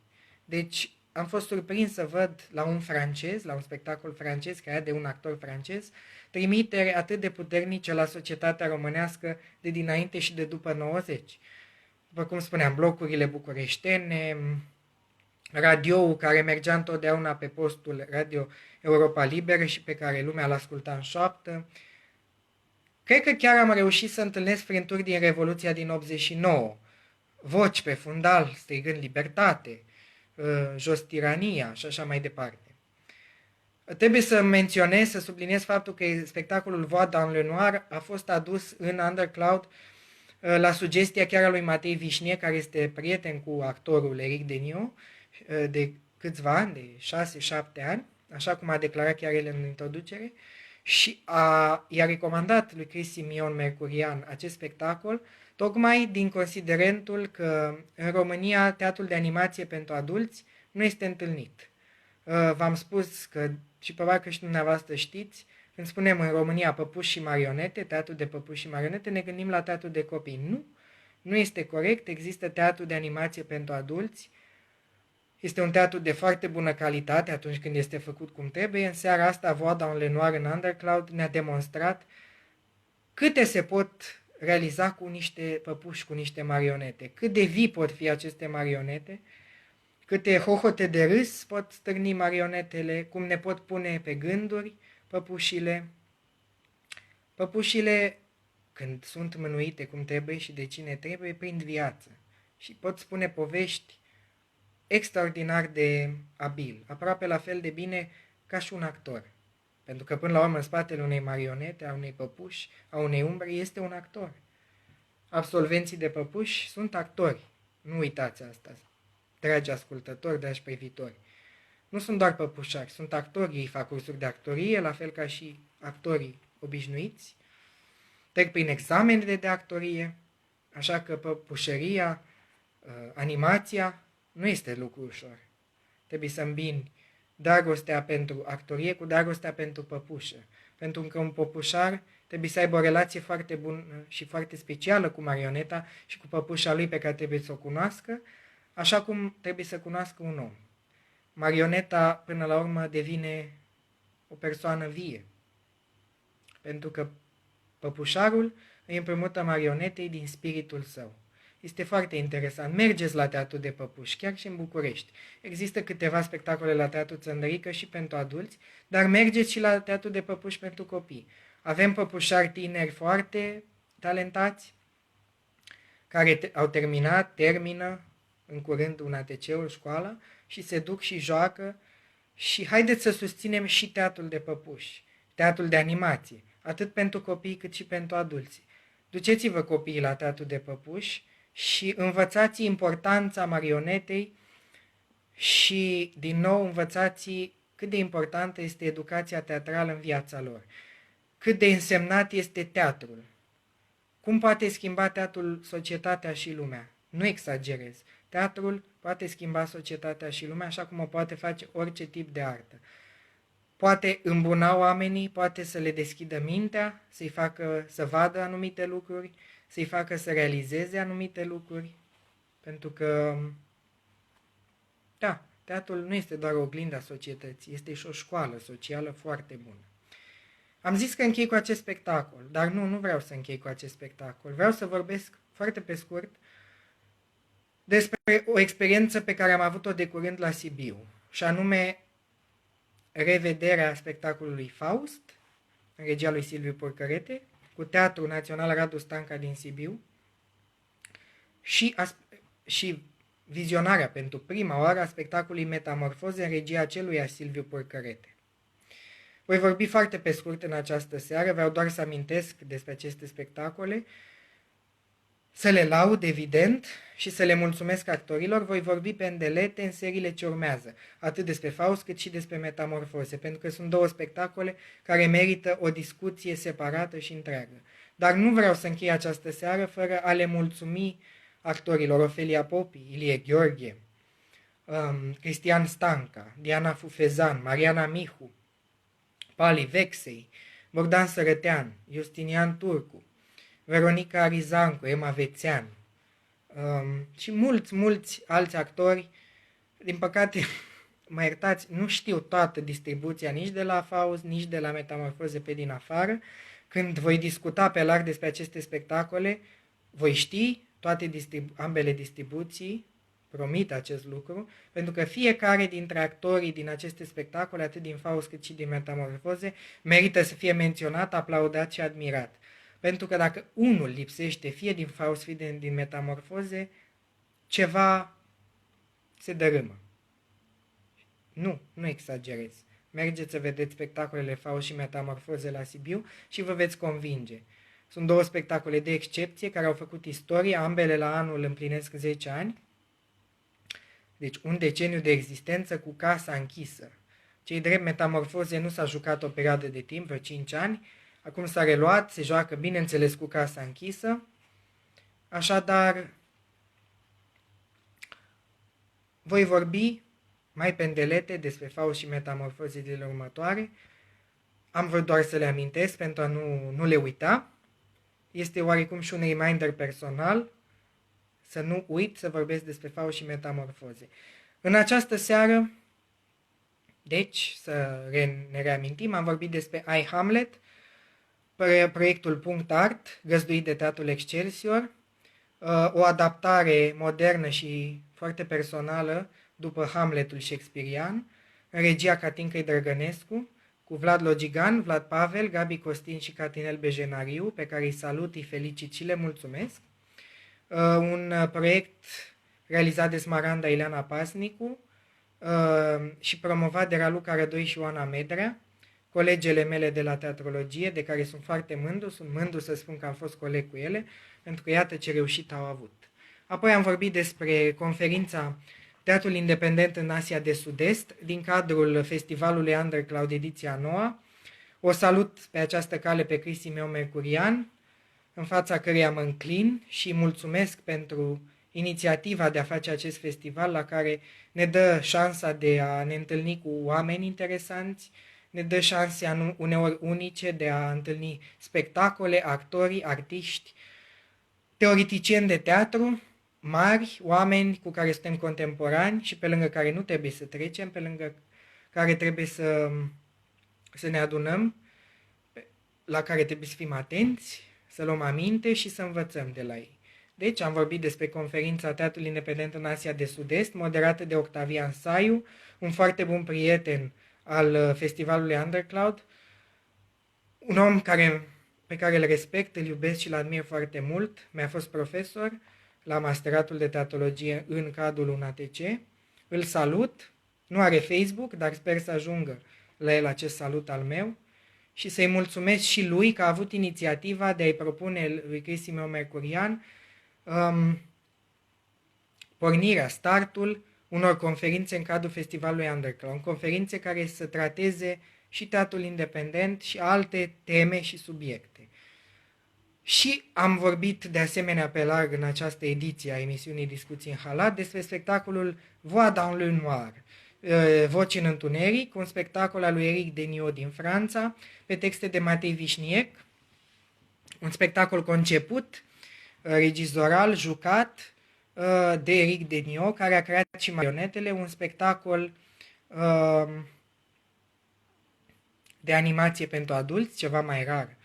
Deci am fost surprins să văd la un francez, la un spectacol francez creat de un actor francez, trimitere atât de puternice la societatea românească de dinainte și de după 90. După cum spuneam, blocurile bucureștene, radioul care mergea întotdeauna pe postul Radio Europa Liberă și pe care lumea l-asculta în șoaptă. Cred că chiar am reușit să întâlnesc frânturi din Revoluția din 89, voci pe fundal strigând libertate, jos tirania și așa mai departe. Trebuie să menționez, să subliniez faptul că spectacolul Voix dans le Noir a fost adus în Undercloud la sugestia chiar a lui Matei Vișniec, care este prieten cu actorul Éric Deniot de câțiva ani, de 6-7 ani. așa cum a declarat chiar el în introducere, și i-a recomandat lui Chris Simion Mercurian acest spectacol, tocmai din considerentul că în România teatrul de animație pentru adulți nu este întâlnit. V-am spus că, și probabil că și dumneavoastră știți, când spunem în România păpuși și marionete, teatru de păpuși și marionete, ne gândim la teatru de copii. Nu, nu este corect, există teatru de animație pentru adulți. Este un teatru de foarte bună calitate atunci când este făcut cum trebuie. În seara asta, Voix dans le noir în Undercloud ne-a demonstrat câte se pot realiza cu niște păpuși, cu niște marionete, cât de vii pot fi aceste marionete, câte hohote de râs pot stârni marionetele, cum ne pot pune pe gânduri păpușile. Păpușile, când sunt mânuite cum trebuie și de cine trebuie, prind viață și pot spune povești extraordinar de abil, aproape la fel de bine ca și un actor. Pentru că până la urmă în spatele unei marionete, a unei păpuși, a unei umbre, este un actor. Absolvenții de păpuși sunt actori. Nu uitați asta, dragi ascultători, dragi privitori. Nu sunt doar păpușari, sunt actori, ei fac cursuri de actorie, la fel ca și actorii obișnuiți. Trec prin examenele de actorie, așa că păpușăria, animația, nu este lucru ușor. Trebuie să îmbini dragostea pentru actorie cu dragostea pentru păpușă. Pentru că un păpușar trebuie să aibă o relație foarte bună și foarte specială cu marioneta și cu păpușa lui pe care trebuie să o cunoască, așa cum trebuie să cunoască un om. Marioneta, până la urmă, devine o persoană vie. Pentru că păpușarul îi împrumută marionetei din spiritul său. Este foarte interesant. Mergeți la teatru de păpuși, chiar și în București. Există câteva spectacole la Teatru Țăndărică și pentru adulți, dar mergeți și la teatru de păpuși pentru copii. Avem păpușari tineri foarte talentați, care au termină în curând un ATC-ul, școala, și se duc și joacă. Și haideți să susținem și teatrul de păpuși, teatrul de animație, atât pentru copii cât și pentru adulți. Duceți-vă copiii la teatru de păpuși și învățați importanța marionetei și, din nou, învățați cât de importantă este educația teatrală în viața lor, cât de însemnat este teatrul. Cum poate schimba teatrul societatea și lumea? Nu exagerez. Teatrul poate schimba societatea și lumea așa cum o poate face orice tip de artă. Poate îmbuna oamenii, poate să le deschidă mintea, să-i facă să vadă anumite lucruri, să-i facă să realizeze anumite lucruri. Pentru că, da, teatrul nu este doar o oglindă a societății, este și o școală socială foarte bună. Am zis că închei cu acest spectacol, dar nu vreau să închei cu acest spectacol. Vreau să vorbesc foarte pe scurt despre o experiență pe care am avut-o de curând la Sibiu, și anume revederea spectacolului Faust, în regia lui Silviu Porcărete, cu Teatrul Național Radu Stanca din Sibiu și vizionarea pentru prima oară a spectacolului Metamorfoze în regia aceluiași Silviu Porcărete. Voi vorbi foarte pe scurt în această seară, vreau doar să amintesc despre aceste spectacole, să le laud, evident, și să le mulțumesc actorilor. Voi vorbi pe îndelete în seriile ce urmează, atât despre Faust cât și despre Metamorfoze, pentru că sunt două spectacole care merită o discuție separată și întreagă. Dar nu vreau să închei această seară fără a le mulțumi actorilor Ofelia Popi, Ilie Gheorghe, Cristian Stanca, Diana Fufezan, Mariana Mihu, Pali Vexei, Bogdan Sărătean, Justinian Turcu, Veronica Arizancu, Emma Vețean și mulți alți actori. Din păcate, mă iertați, nu știu toată distribuția nici de la Faust, nici de la Metamorfoze pe din afară. Când voi discuta pe larg despre aceste spectacole, voi ști toate ambele distribuții, promit acest lucru, pentru că fiecare dintre actorii din aceste spectacole, atât din Faust cât și din Metamorfoze, merită să fie menționat, aplaudat și admirat. Pentru că dacă unul lipsește, fie din Faust, fie din Metamorfoze, ceva se dărâmă. Nu exagerez. Mergeți să vedeți spectacolele Faust și Metamorfoze la Sibiu și vă veți convinge. Sunt două spectacole de excepție care au făcut istorie, ambele la anul împlinesc 10 ani. Deci un deceniu de existență cu casa închisă. Cei drept, Metamorfoze nu s-a jucat o perioadă de timp, vreo 5 ani. Acum s-a reluat, se joacă bineînțeles cu casa închisă. Așadar, voi vorbi mai pendelete despre Faust și Metamorfoze zilele următoare. Am vrut doar să le amintesc pentru a nu le uita. Este oarecum și un reminder personal să nu uit să vorbesc despre Faust și Metamorfoze. În această seară, deci, ne reamintim, am vorbit despre I, Hamlet, proiectul Punct Art, găzduit de Teatrul Excelsior, o adaptare modernă și foarte personală după Hamletul shakespearian, în regia Catincăi Drăgănescu, cu Vlad Logigan, Vlad Pavel, Gabi Costin și Catinel Bejenariu, pe care îi salut, îi felicit și le mulțumesc. Un proiect realizat de Smaranda Ileana Pasnicu și promovat de Raluca Rădoi și Oana Medrea, colegele mele de la teatrologie, de care sunt foarte mândru, sunt mândru să spun că am fost coleg cu ele, pentru că iată ce reușit au avut. Apoi am vorbit despre conferința Teatrul Independent în Asia de Sud-Est, din cadrul festivalului Undercloud ediția 9. O salut pe această cale pe Cristi meu Mercurian, în fața căreia mă înclin și mulțumesc pentru inițiativa de a face acest festival, la care ne dă șansa de a ne întâlni cu oameni interesanți, ne dă șanse uneori unice de a întâlni spectacole, actori, artiști, teoreticieni de teatru, mari, oameni cu care suntem contemporani și pe lângă care nu trebuie să trecem, pe lângă care trebuie să ne adunăm, la care trebuie să fim atenți, să luăm aminte și să învățăm de la ei. Deci am vorbit despre conferința Teatrul Independent în Asia de Sud-Est, moderată de Octavian Saiu, un foarte bun prieten al festivalului Undercloud, un om pe care îl respect, îl iubesc și îl admir foarte mult, mi-a fost profesor la masteratul de teatrologie în cadrul UNATC, îl salut, nu are Facebook, dar sper să ajungă la el acest salut al meu și să-i mulțumesc și lui că a avut inițiativa de a-i propune lui Cristi meu Mercurian pornirea, startul unor conferințe în cadrul festivalului Undercloud, conferințe care să trateze și teatrul independent și alte teme și subiecte. Și am vorbit de asemenea pe larg în această ediție a emisiunii Discuții în Halat despre spectacolul Voix dans le Noir, Voci în Întuneric, un spectacol al lui Eric Deniot din Franța, pe texte de Matei Vișniec, un spectacol conceput, regizoral, jucat de Eric Deniot, care a creat și marionetele, un spectacol de animație pentru adulți, ceva mai rar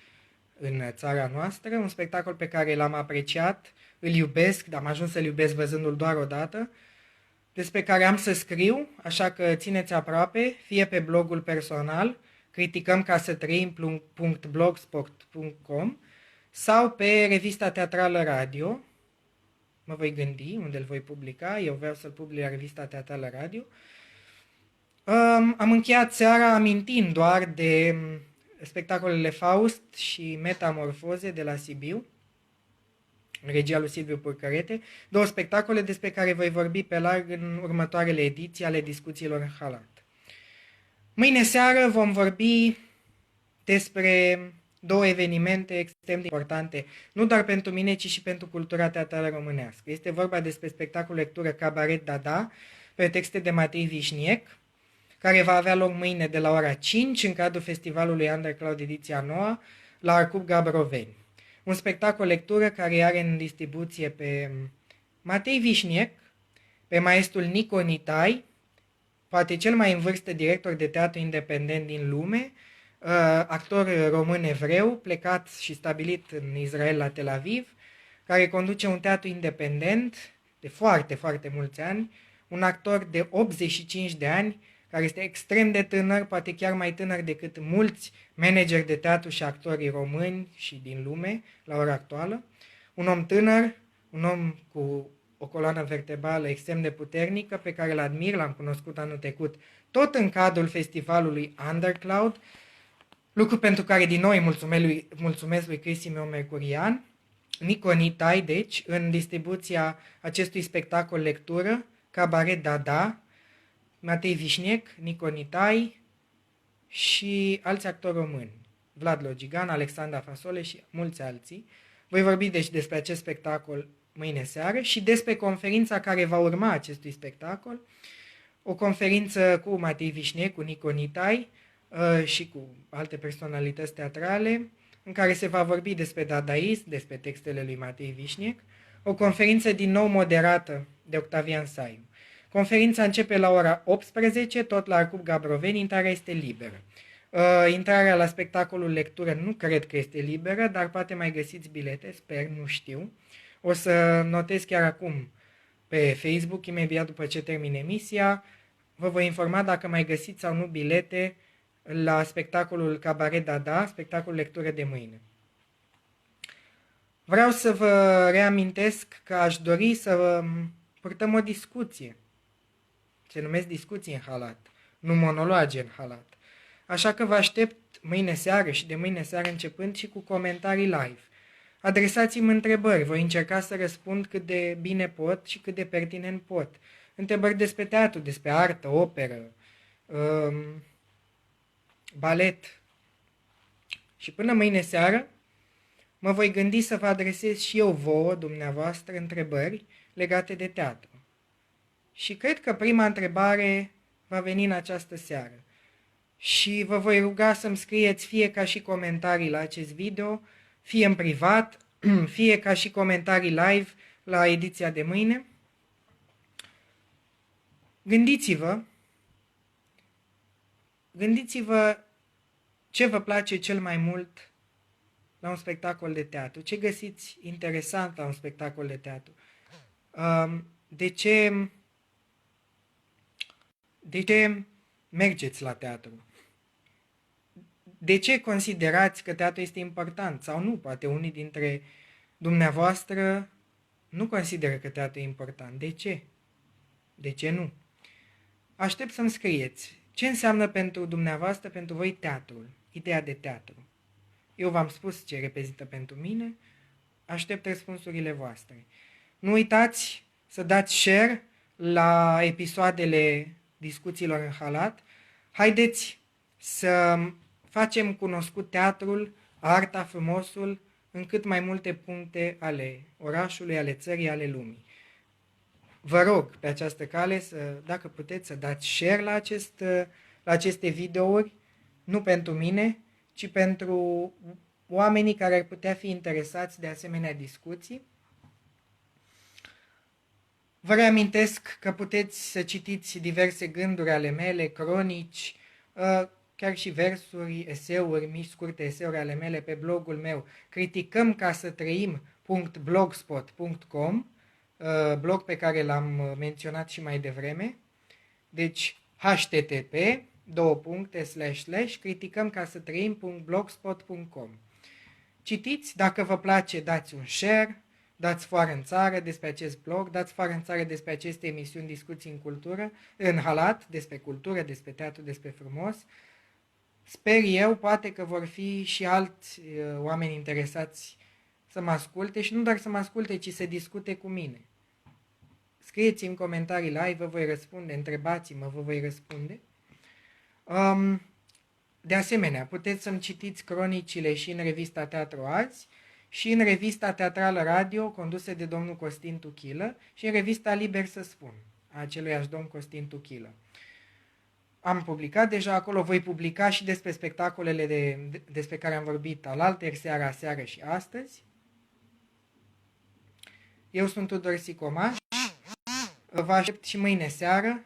în țara noastră, un spectacol pe care l-am apreciat, îl iubesc, dar am ajuns să-l iubesc văzându-l doar o dată, despre care am să scriu, așa că țineți aproape, fie pe blogul personal, criticăm ca să trăim.blogspot.com sau pe revista teatrală Radio, mă voi gândi unde îl voi publica, eu vreau să-l public la revista teatrală Radio. Am încheiat seara amintind doar de spectacolele Faust și Metamorfoze de la Sibiu, regia lui Silviu Purcărete, două spectacole despre care voi vorbi pe larg în următoarele ediții ale discuțiilor în Halat. Mâine seară vom vorbi despre două evenimente extrem de importante, nu doar pentru mine, ci și pentru cultura teatrală românească. Este vorba despre spectacolul lectură Cabaret Dada, pe texte de Matei Vișniec, care va avea loc mâine de la ora 5 în cadrul festivalului Undercloud ediția 9 la Arcub Gabroveni. Un spectacol lectură care are în distribuție pe Matei Vișniec, pe maestrul Nico Nitai, poate cel mai în vârstă director de teatru independent din lume, actor român evreu, plecat și stabilit în Israel la Tel Aviv, care conduce un teatru independent de foarte, foarte mulți ani, un actor de 85 de ani, care este extrem de tânăr, poate chiar mai tânăr decât mulți manageri de teatru și actori români și din lume la ora actuală. Un om tânăr, un om cu o coloană vertebrală extrem de puternică, pe care îl admir, l-am cunoscut anul trecut, tot în cadrul festivalului Undercloud, lucru pentru care din nou îi mulțumesc lui Cristi meu Mercurian, Nico Nitai, deci, în distribuția acestui spectacol lectură, Cabaret Dada, Matei Vișniec, Nico Nitai, și alți actori români, Vlad Logigan, Alexandra Fasole și mulți alții. Voi vorbi deci despre acest spectacol mâine seară și despre conferința care va urma acestui spectacol, o conferință cu Matei Vișnec, cu Nico Nitai și cu alte personalități teatrale, în care se va vorbi despre dadaism, despre textele lui Matei Vișnec, o conferință din nou moderată de Octavian Saiu. Conferința începe la ora 18, tot la Arcub Gabroveni, intrarea este liberă. Intrarea la spectacolul lectură nu cred că este liberă, dar poate mai găsiți bilete, sper, nu știu. O să notez chiar acum pe Facebook, imediat după ce termin emisia, vă voi informa dacă mai găsiți sau nu bilete la spectacolul Cabaret Dada, spectacolul lectură de mâine. Vreau să vă reamintesc că aș dori să purtăm o discuție. Se numesc discuții în halat, nu monologe în halat. Așa că vă aștept mâine seară și de mâine seară începând și cu comentarii live. Adresați-mi întrebări, voi încerca să răspund cât de bine pot și cât de pertinent pot. Întrebări despre teatru, despre artă, operă, balet. Și până mâine seară mă voi gândi să vă adresez și eu vouă, dumneavoastră, întrebări legate de teatru. Și cred că prima întrebare va veni în această seară. Și vă voi ruga să-mi scrieți fie ca și comentarii la acest video, fie în privat, fie ca și comentarii live la ediția de mâine. Gândiți-vă ce vă place cel mai mult la un spectacol de teatru, ce găsiți interesant la un spectacol de teatru, de ce mergeți la teatru, de ce considerați că teatru este important sau nu, poate unii dintre dumneavoastră nu consideră că teatru e important. De ce? De ce nu? Aștept să-mi scrieți ce înseamnă pentru dumneavoastră, pentru voi teatrul, ideea de teatru. Eu v-am spus ce reprezintă pentru mine, aștept răspunsurile voastre. Nu uitați să dați share la episoadele discuțiilor în halat. Haideți să facem cunoscut teatrul, arta, frumosul, în cât mai multe puncte ale orașului, ale țării, ale lumii. Vă rog pe această cale, dacă puteți, să dați share la aceste videouri, nu pentru mine, ci pentru oamenii care ar putea fi interesați de asemenea discuții. Vă reamintesc că puteți să citiți diverse gânduri ale mele, cronici, chiar și versuri, eseuri, mici scurte eseuri ale mele pe blogul meu criticămcasatrăim.blogspot.com, blog pe care l-am menționat și mai devreme. Deci http://criticămcasatrăim.blogspot.com. Citiți, dacă vă place, dați un share, dați foară în țară despre acest blog, dați foară în țară despre aceste emisiuni, discuții în cultură, în halat, despre cultură, despre teatru, despre frumos. Sper eu, poate că vor fi și alți oameni interesați să mă asculte și nu doar să mă asculte, ci să discute cu mine. Scrieți-mi comentarii live, vă voi răspunde, întrebați-mă, vă voi răspunde. De asemenea, puteți să-mi citiți cronicile și în revista Teatru Azi și în revista Teatrală Radio, condusă de domnul Costin Tuchilă, și în revista Liber să spun, a aceluiași domn Costin Tuchilă. Am publicat deja acolo, voi publica și despre spectacolele despre care am vorbit alaltăieri, seara, aseară și astăzi. Eu sunt Tudor Sicomaș, vă aștept și mâine seară,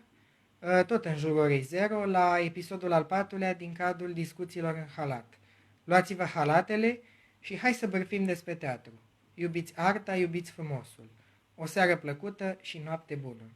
tot în jurul orei 0, la episodul al 4-lea din cadrul discuțiilor în halat. Luați-vă halatele și hai să bârfim despre teatru. Iubiți arta, iubiți frumosul. O seară plăcută și noapte bună!